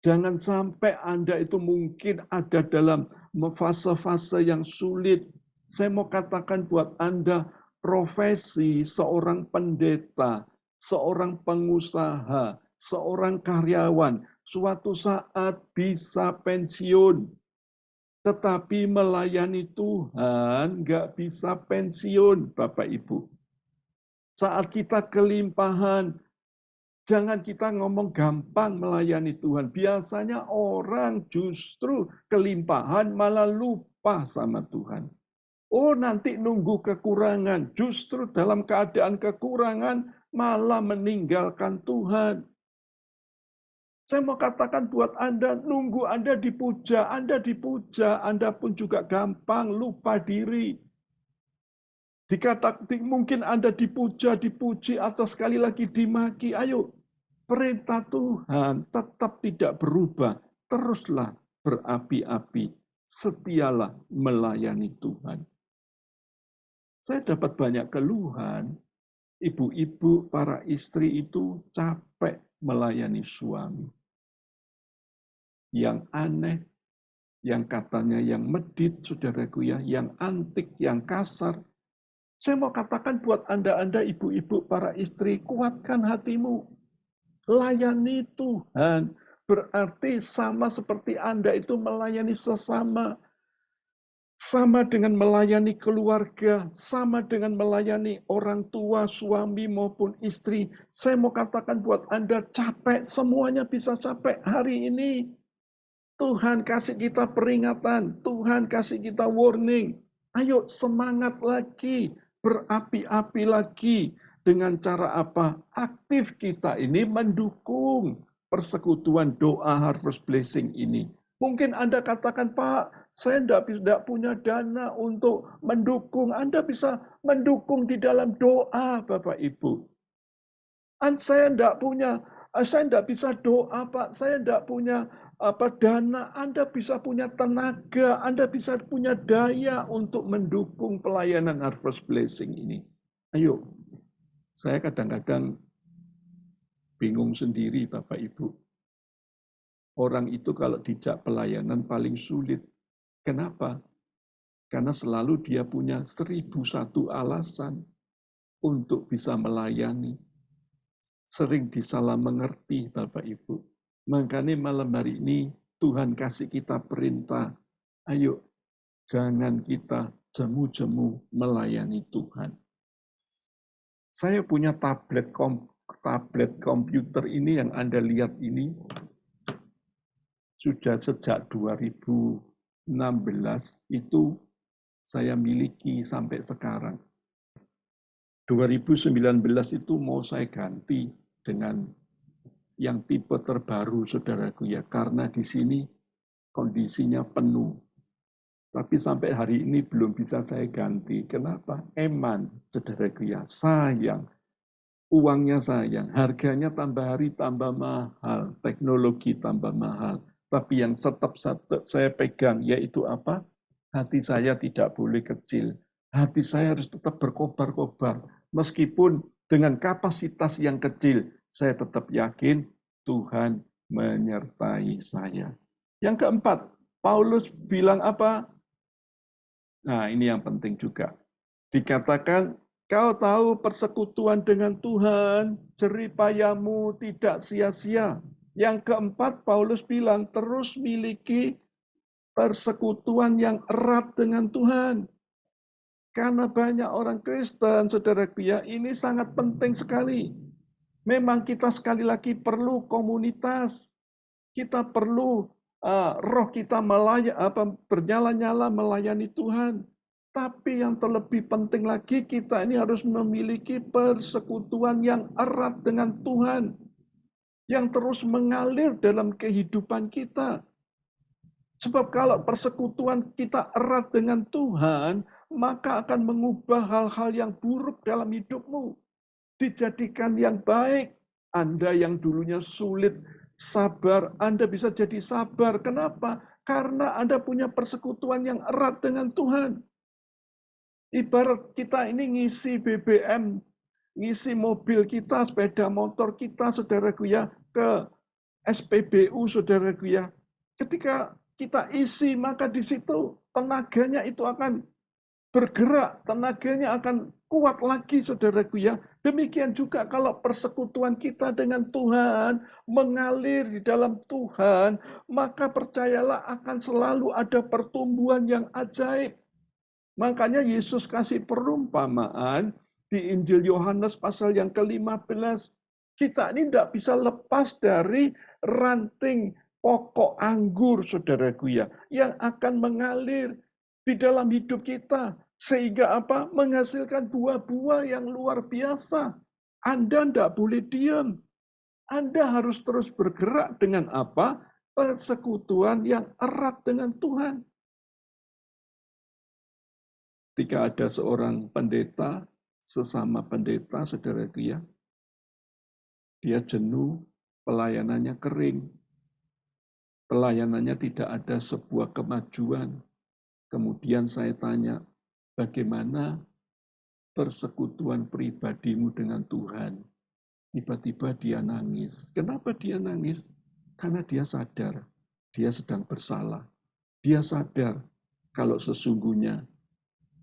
Jangan sampai Anda itu mungkin ada dalam fase-fase yang sulit. Saya mau katakan buat Anda, profesi seorang pendeta, seorang pengusaha, seorang karyawan, suatu saat bisa pensiun. Tetapi melayani Tuhan nggak bisa pensiun, Bapak Ibu. Saat kita kelimpahan, jangan kita ngomong gampang melayani Tuhan. Biasanya orang justru kelimpahan malah lupa sama Tuhan. Oh, nanti nunggu kekurangan. Justru dalam keadaan kekurangan malah meninggalkan Tuhan. Saya mau katakan buat Anda, nunggu Anda dipuja, Anda pun juga gampang lupa diri. Mungkin Anda dipuja, dipuji, atau sekali lagi dimaki. Ayo, perintah Tuhan tetap tidak berubah. Teruslah berapi-api. Setialah melayani Tuhan. Saya dapat banyak keluhan. Ibu-ibu, para istri itu capek melayani suami. Yang aneh, yang katanya yang medit, saudaraku ya, yang antik, yang kasar. Saya mau katakan buat Anda ibu-ibu, para istri, kuatkan hatimu. Layani Tuhan. Berarti sama seperti Anda itu melayani sesama. Sama dengan melayani keluarga. Sama dengan melayani orang tua, suami maupun istri. Saya mau katakan buat Anda capek. Semuanya bisa capek hari ini. Tuhan kasih kita peringatan. Tuhan kasih kita warning. Ayo semangat lagi. Berapi-api lagi. Dengan cara apa? Aktif kita ini mendukung persekutuan doa Harvest Blessing ini. Mungkin Anda katakan, Pak, saya tidak punya dana untuk mendukung. Anda bisa mendukung di dalam doa, Bapak Ibu. Saya tidak bisa doa, Pak. Saya tidak punya dana. Anda bisa punya tenaga, Anda bisa punya daya untuk mendukung pelayanan Harvest Blessing ini. Ayo, saya kadang-kadang bingung sendiri, Bapak Ibu. Orang itu kalau dijak pelayanan paling sulit. Kenapa? Karena selalu dia punya 1001 alasan untuk bisa melayani. Sering disalah mengerti, Bapak Ibu. Makanya malam hari ini Tuhan kasih kita perintah. Ayo, jangan kita jemu-jemu melayani Tuhan. Saya punya tablet komputer ini yang Anda lihat ini sudah sejak 2016 itu saya miliki sampai sekarang. 2019 itu mau saya ganti dengan yang tipe terbaru, saudaraku ya, karena di sini kondisinya penuh. Tapi sampai hari ini belum bisa saya ganti. Kenapa? Eman, saudaraku ya, sayang. Uangnya sayang, harganya tambah hari tambah mahal, teknologi tambah mahal. Tapi yang tetap saya pegang yaitu apa? Hati saya tidak boleh kecil. Hati saya harus tetap berkobar-kobar. Meskipun dengan kapasitas yang kecil, saya tetap yakin Tuhan menyertai saya. Yang keempat, Paulus bilang apa? Nah, ini yang penting juga. Dikatakan, kau tahu persekutuan dengan Tuhan, jerih payahmu tidak sia-sia. Yang keempat, Paulus bilang, terus miliki persekutuan yang erat dengan Tuhan. Karena banyak orang Kristen, saudaraku ya, ini sangat penting sekali. Memang kita sekali lagi perlu komunitas. Kita perlu roh kita bernyala-nyala melayani Tuhan. Tapi yang terlebih penting lagi, kita ini harus memiliki persekutuan yang erat dengan Tuhan. Yang terus mengalir dalam kehidupan kita. Sebab kalau persekutuan kita erat dengan Tuhan, maka akan mengubah hal-hal yang buruk dalam hidupmu. Dijadikan yang baik. Anda yang dulunya sulit sabar, Anda bisa jadi sabar. Kenapa? Karena Anda punya persekutuan yang erat dengan Tuhan. Ibarat kita ini ngisi BBM, ngisi mobil kita, sepeda motor kita, saudaraku ya, ke SPBU, saudaraku ya. Ketika kita isi, maka di situ tenaganya itu akan bergerak, tenaganya akan kuat lagi, saudaraku ya. Demikian juga kalau persekutuan kita dengan Tuhan mengalir di dalam Tuhan, maka percayalah akan selalu ada pertumbuhan yang ajaib. Makanya Yesus kasih perumpamaan di Injil Yohanes pasal yang ke-15. Kita ini tidak bisa lepas dari ranting pokok anggur, saudaraku ya, yang akan mengalir di dalam hidup kita. Sehingga apa? Menghasilkan buah-buah yang luar biasa. Anda tidak boleh diam. Anda harus terus bergerak dengan apa? Persekutuan yang erat dengan Tuhan. Ketika ada seorang pendeta, sesama pendeta, saudaraku ya, dia jenuh, pelayanannya kering, pelayanannya tidak ada sebuah kemajuan. Kemudian saya tanya, bagaimana persekutuan pribadimu dengan Tuhan? Tiba-tiba dia nangis. Kenapa dia nangis? Karena dia sadar, dia sedang bersalah. Dia sadar kalau sesungguhnya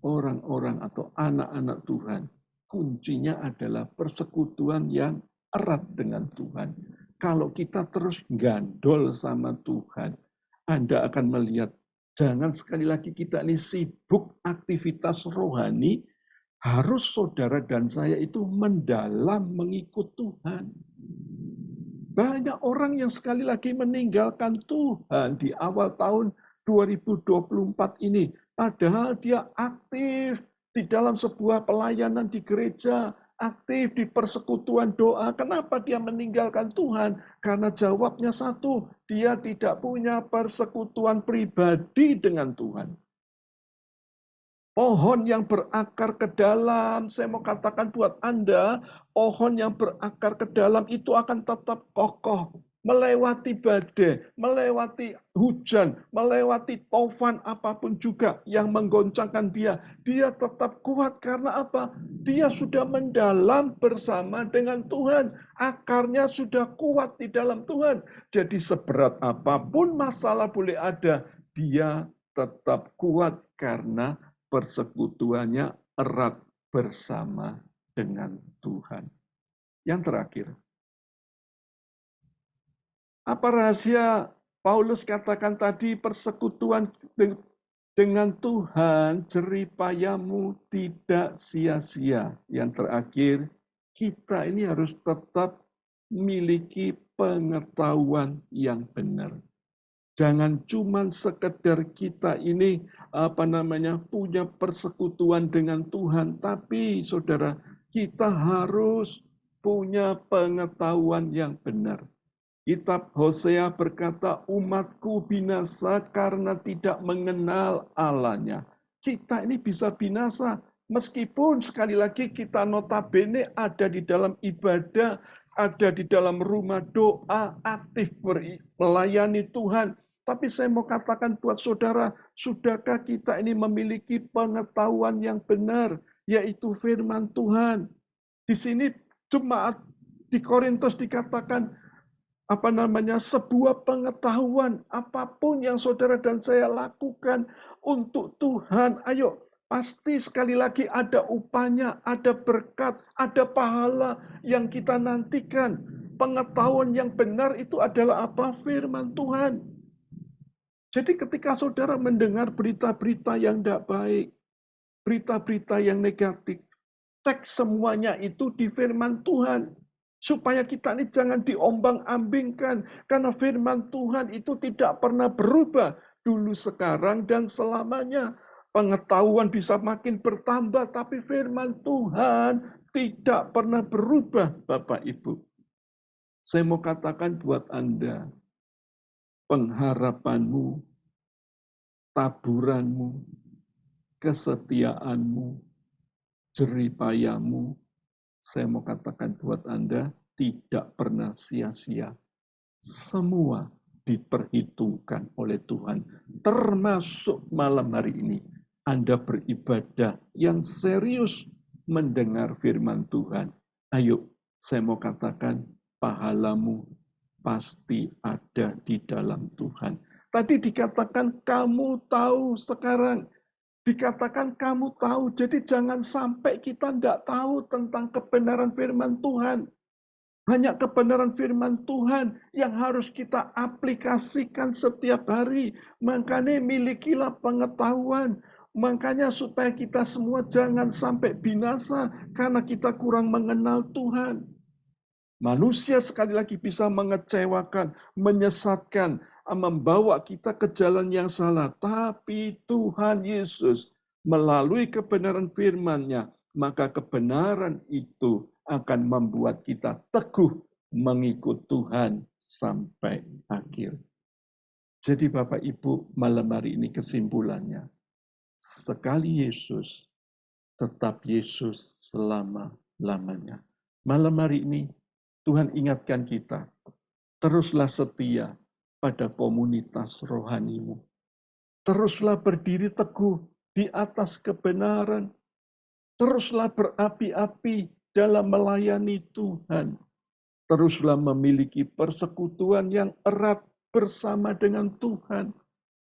orang-orang atau anak-anak Tuhan, kuncinya adalah persekutuan yang erat dengan Tuhan. Kalau kita terus gandol sama Tuhan, Anda akan melihat, jangan sekali lagi kita ini sibuk aktivitas rohani, harus saudara dan saya itu mendalam mengikut Tuhan. Banyak orang yang sekali lagi meninggalkan Tuhan di awal tahun 2024 ini. Padahal dia aktif di dalam sebuah pelayanan di gereja, aktif di persekutuan doa. Kenapa dia meninggalkan Tuhan? Karena jawabnya satu, dia tidak punya persekutuan pribadi dengan Tuhan. Pohon yang berakar ke dalam, saya mau katakan buat Anda, pohon yang berakar ke dalam itu akan tetap kokoh. Melewati badai, melewati hujan, melewati tofan apapun juga yang menggoncangkan dia. Dia tetap kuat karena apa? Dia sudah mendalam bersama dengan Tuhan. Akarnya sudah kuat di dalam Tuhan. Jadi seberat apapun masalah boleh ada, dia tetap kuat karena persekutuannya erat bersama dengan Tuhan. Yang terakhir, apa rahasia Paulus katakan tadi, persekutuan dengan Tuhan, jeripayamu tidak sia-sia. Yang terakhir, kita ini harus tetap memiliki pengetahuan yang benar. Jangan cuma sekedar kita ini punya persekutuan dengan Tuhan, tapi saudara, kita harus punya pengetahuan yang benar. Kitab Hosea berkata, umatku binasa karena tidak mengenal Allahnya. Kita ini bisa binasa, meskipun sekali lagi kita notabene ada di dalam ibadah, ada di dalam rumah doa, aktif melayani Tuhan. Tapi saya mau katakan buat saudara, sudahkah kita ini memiliki pengetahuan yang benar, yaitu firman Tuhan. Di sini jemaat di Korintus dikatakan, sebuah pengetahuan apapun yang saudara dan saya lakukan untuk Tuhan. Ayo, pasti sekali lagi ada upahnya, ada berkat, ada pahala yang kita nantikan. Pengetahuan yang benar itu adalah apa? Firman Tuhan. Jadi ketika saudara mendengar berita-berita yang tidak baik, berita-berita yang negatif, cek semuanya itu di firman Tuhan. Supaya kita ini jangan diombang-ambingkan. Karena firman Tuhan itu tidak pernah berubah. Dulu, sekarang, dan selamanya. Pengetahuan bisa makin bertambah. Tapi firman Tuhan tidak pernah berubah, Bapak Ibu. Saya mau katakan buat Anda. Pengharapanmu, taburanmu, kesetiaan-Mu, jeripaya-Mu, saya mau katakan buat Anda, tidak pernah sia-sia. Semua diperhitungkan oleh Tuhan, termasuk malam hari ini. Anda beribadah yang serius mendengar firman Tuhan. Ayo, saya mau katakan, pahalamu pasti ada di dalam Tuhan. Tadi dikatakan kamu tahu sekarang. Dikatakan kamu tahu. Jadi jangan sampai kita tidak tahu tentang kebenaran firman Tuhan. Hanya kebenaran firman Tuhan yang harus kita aplikasikan setiap hari. Makanya milikilah pengetahuan. Makanya supaya kita semua jangan sampai binasa karena kita kurang mengenal Tuhan. Manusia sekali lagi bisa mengecewakan, menyesatkan, membawa kita ke jalan yang salah. Tapi Tuhan Yesus melalui kebenaran firman-Nya, maka kebenaran itu akan membuat kita teguh mengikut Tuhan sampai akhir. Jadi Bapak Ibu, malam hari ini kesimpulannya, sekali Yesus, tetap Yesus selama-lamanya. Malam hari ini, Tuhan ingatkan kita, teruslah setia pada komunitas rohanimu. Teruslah berdiri teguh di atas kebenaran. Teruslah berapi-api dalam melayani Tuhan. Teruslah memiliki persekutuan yang erat bersama dengan Tuhan.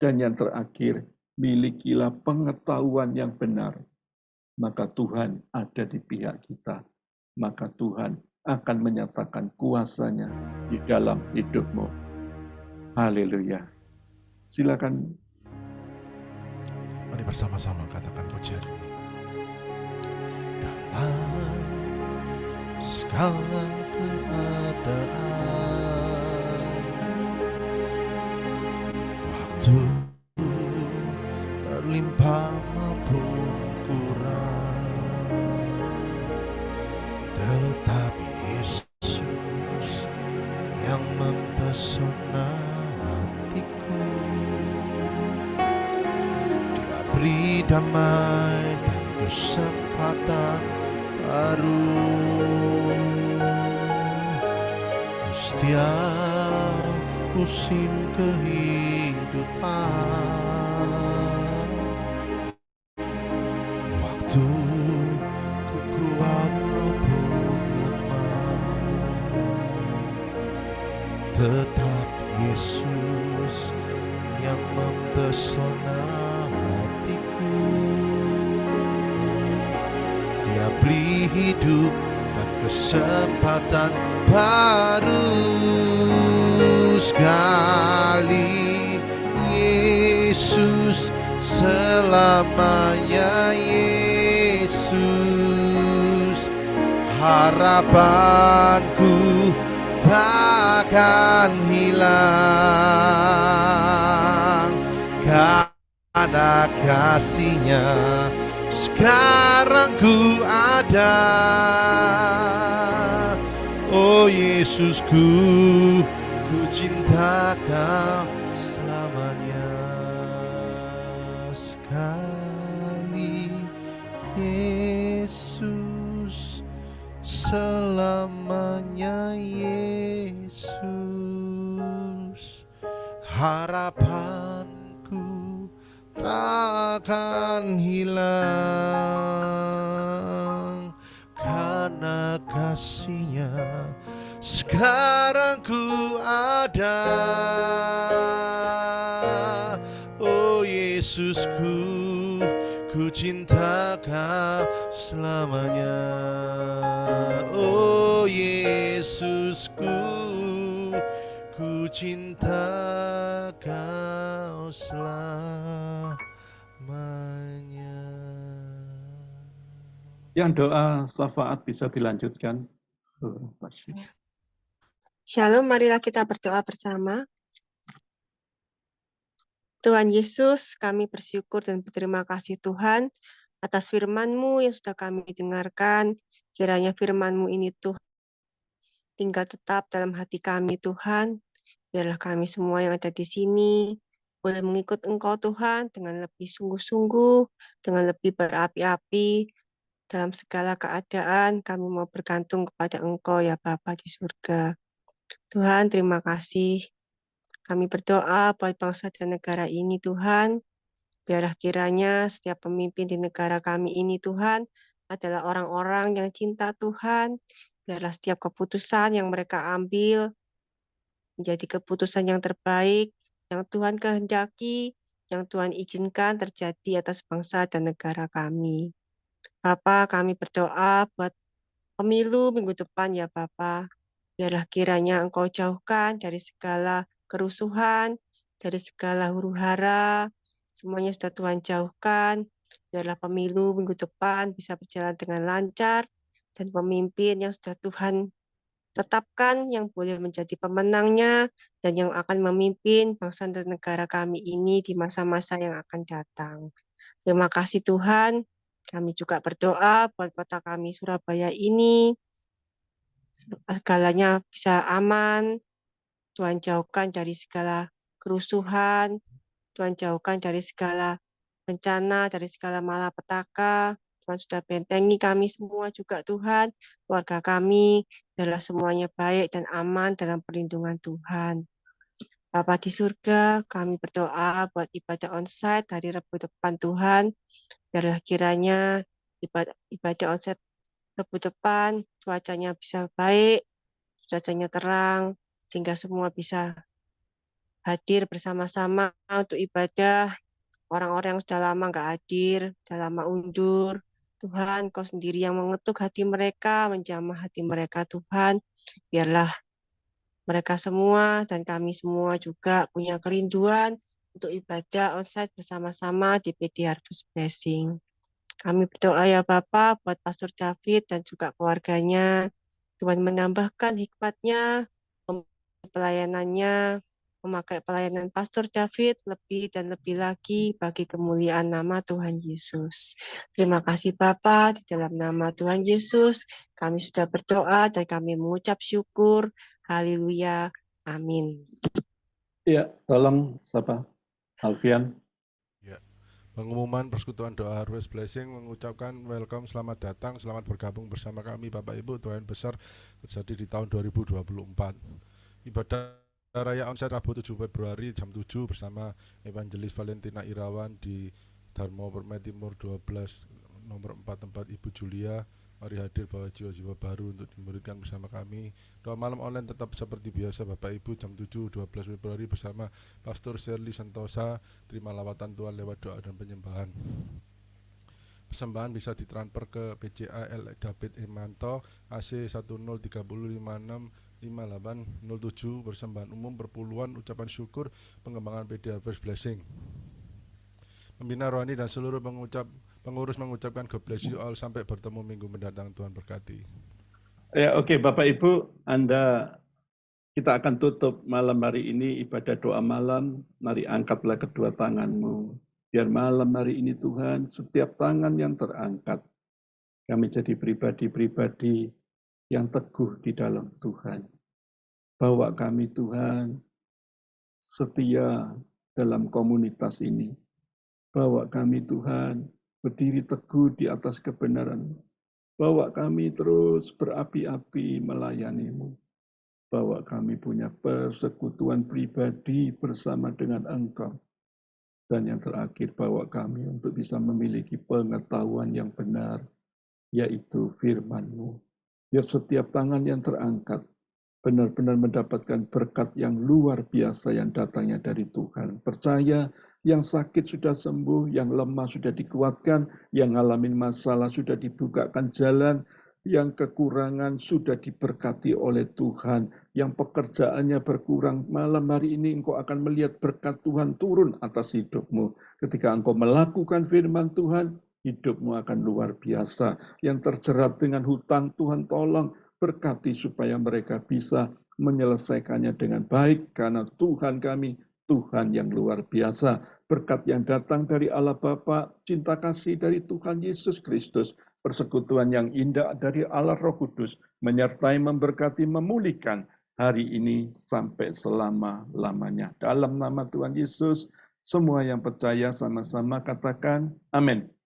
Dan yang terakhir, milikilah pengetahuan yang benar. Maka Tuhan ada di pihak kita. Maka Tuhan akan menyatakan kuasa-Nya di dalam hidupmu. Haleluya. Silakan. Mari bersama-sama katakan pujian ini. Dalam segala keadaan, waktu berlimpah maupun kurang, tetapi Yesus yang mempesona hatiku. Dia beri damai dan kesempatan baru. Setiap musim kehidupan, waktu ku kuat maupun lemah, tetap Yesus yang mempesona hatiku. Dia beri hidup dan kesempatan baru. Sekali Yesus, selamanya Yesus. Harapanku takkan hilang karena kasih-Nya sekarang ku ada. Oh Yesusku, ku cinta Kau selamanya. Sekali Yesus, selamanya Yesus. Harapanku takkan hilang karena kasih-Nya sekarang ku ada. Oh Yesusku, ku cinta Kau selamanya. Oh Yesusku, ku cinta Kau selamanya. Yang doa syafaat bisa dilanjutkan. Shalom, marilah kita berdoa bersama. Tuhan Yesus, kami bersyukur dan berterima kasih Tuhan atas firman-Mu yang sudah kami dengarkan. Kiranya firman-Mu ini Tuhan tinggal tetap dalam hati kami Tuhan. Biarlah kami semua yang ada di sini boleh mengikut Engkau Tuhan dengan lebih sungguh-sungguh, dengan lebih berapi-api. Dalam segala keadaan kami mau bergantung kepada Engkau ya Bapa di surga. Tuhan, terima kasih. Kami berdoa buat bangsa dan negara ini Tuhan. Biarlah kiranya setiap pemimpin di negara kami ini Tuhan adalah orang-orang yang cinta Tuhan. Biarlah setiap keputusan yang mereka ambil menjadi keputusan yang terbaik, yang Tuhan kehendaki, yang Tuhan izinkan terjadi atas bangsa dan negara kami. Bapa, kami berdoa buat pemilu minggu depan ya Bapa. Biarlah kiranya Engkau jauhkan dari segala kerusuhan, dari segala huru-hara, semuanya sudah Tuhan jauhkan. Biarlah pemilu minggu depan bisa berjalan dengan lancar, dan pemimpin yang sudah Tuhan tetapkan yang boleh menjadi pemenangnya dan yang akan memimpin bangsa dan negara kami ini di masa-masa yang akan datang. Terima kasih Tuhan. Kami juga berdoa buat kota kami Surabaya ini, segalanya bisa aman, Tuhan jauhkan dari segala kerusuhan, Tuhan jauhkan dari segala bencana, dari segala malapetaka. Tuhan sudah bentengi kami semua juga Tuhan, keluarga kami, biarlah semuanya baik dan aman dalam perlindungan Tuhan. Bapa di surga, kami berdoa buat ibadah onsite hari Rabu depan Tuhan, biarlah kiranya ibadah onsite Rabu depan cuacanya bisa baik, cuacanya terang, sehingga semua bisa hadir bersama-sama untuk ibadah. Orang-orang yang sudah lama nggak hadir, sudah lama undur. Tuhan, Kau sendiri yang mengetuk hati mereka, menjamah hati mereka, Tuhan. Biarlah mereka semua dan kami semua juga punya kerinduan untuk ibadah onsite bersama-sama di PD Harvest Blessing. Kami berdoa ya Bapak buat Pastor David dan juga keluarganya. Tuhan menambahkan hikmatnya, pelayanannya, memakai pelayanan Pastor David lebih dan lebih lagi bagi kemuliaan nama Tuhan Yesus. Terima kasih Bapa, di dalam nama Tuhan Yesus kami sudah berdoa dan kami mengucap syukur. Haleluya. Amin. Ya, tolong siapa? Alfian. Ya. Pengumuman Persekutuan Doa Harvest Blessing mengucapkan welcome, selamat datang, selamat bergabung bersama kami Bapak Ibu. Tuhan besar terjadi di tahun 2024. Ibadah Raya Onsite Rabu 7 Februari jam 7 bersama Evangelis Valentina Irawan di Dharma Permai Timur 12 nomor 4 tempat Ibu Julia. Mari hadir bawa jiwa-jiwa baru untuk dimuridkan bersama kami. Doa malam online tetap seperti biasa Bapak Ibu jam 7 12 Februari bersama Pastor Shirley Santosa. Terima lawatan Tuhan lewat doa dan penyembahan. Persembahan bisa ditransfer ke PCA L. David Emanto AC 1030565807. Persembahan umum perpuluhan ucapan syukur pengembangan PD Harvest Blessing. Pembina rohani dan seluruh pengurus mengucapkan God bless you all, sampai bertemu minggu mendatang. Tuhan berkati. Ya, oke, Bapak Ibu, kita akan tutup malam hari ini ibadah doa malam. Mari angkatlah kedua tanganmu. Biar malam hari ini Tuhan, setiap tangan yang terangkat, kami jadi pribadi-pribadi yang teguh di dalam Tuhan. Bawa kami Tuhan setia dalam komunitas ini. Bawa kami Tuhan berdiri teguh di atas kebenaran. Bawa kami terus berapi-api melayani-Mu. Bawa kami punya persekutuan pribadi bersama dengan Engkau. Dan yang terakhir, bawa kami untuk bisa memiliki pengetahuan yang benar, yaitu firman-Mu. Biar setiap tangan yang terangkat benar-benar mendapatkan berkat yang luar biasa yang datangnya dari Tuhan. Percaya yang sakit sudah sembuh, yang lemah sudah dikuatkan, yang ngalamin masalah sudah dibukakan jalan, yang kekurangan sudah diberkati oleh Tuhan, yang pekerjaannya berkurang, malam hari ini engkau akan melihat berkat Tuhan turun atas hidupmu. Ketika engkau melakukan firman Tuhan, hidupmu akan luar biasa. Yang terjerat dengan hutang, Tuhan tolong berkati supaya mereka bisa menyelesaikannya dengan baik, karena Tuhan kami, Tuhan yang luar biasa. Berkat yang datang dari Allah Bapa, cinta kasih dari Tuhan Yesus Kristus, persekutuan yang indah dari Allah Roh Kudus, menyertai, memberkati, memulihkan hari ini sampai selama-lamanya. Dalam nama Tuhan Yesus, Semua yang percaya sama-sama katakan amin.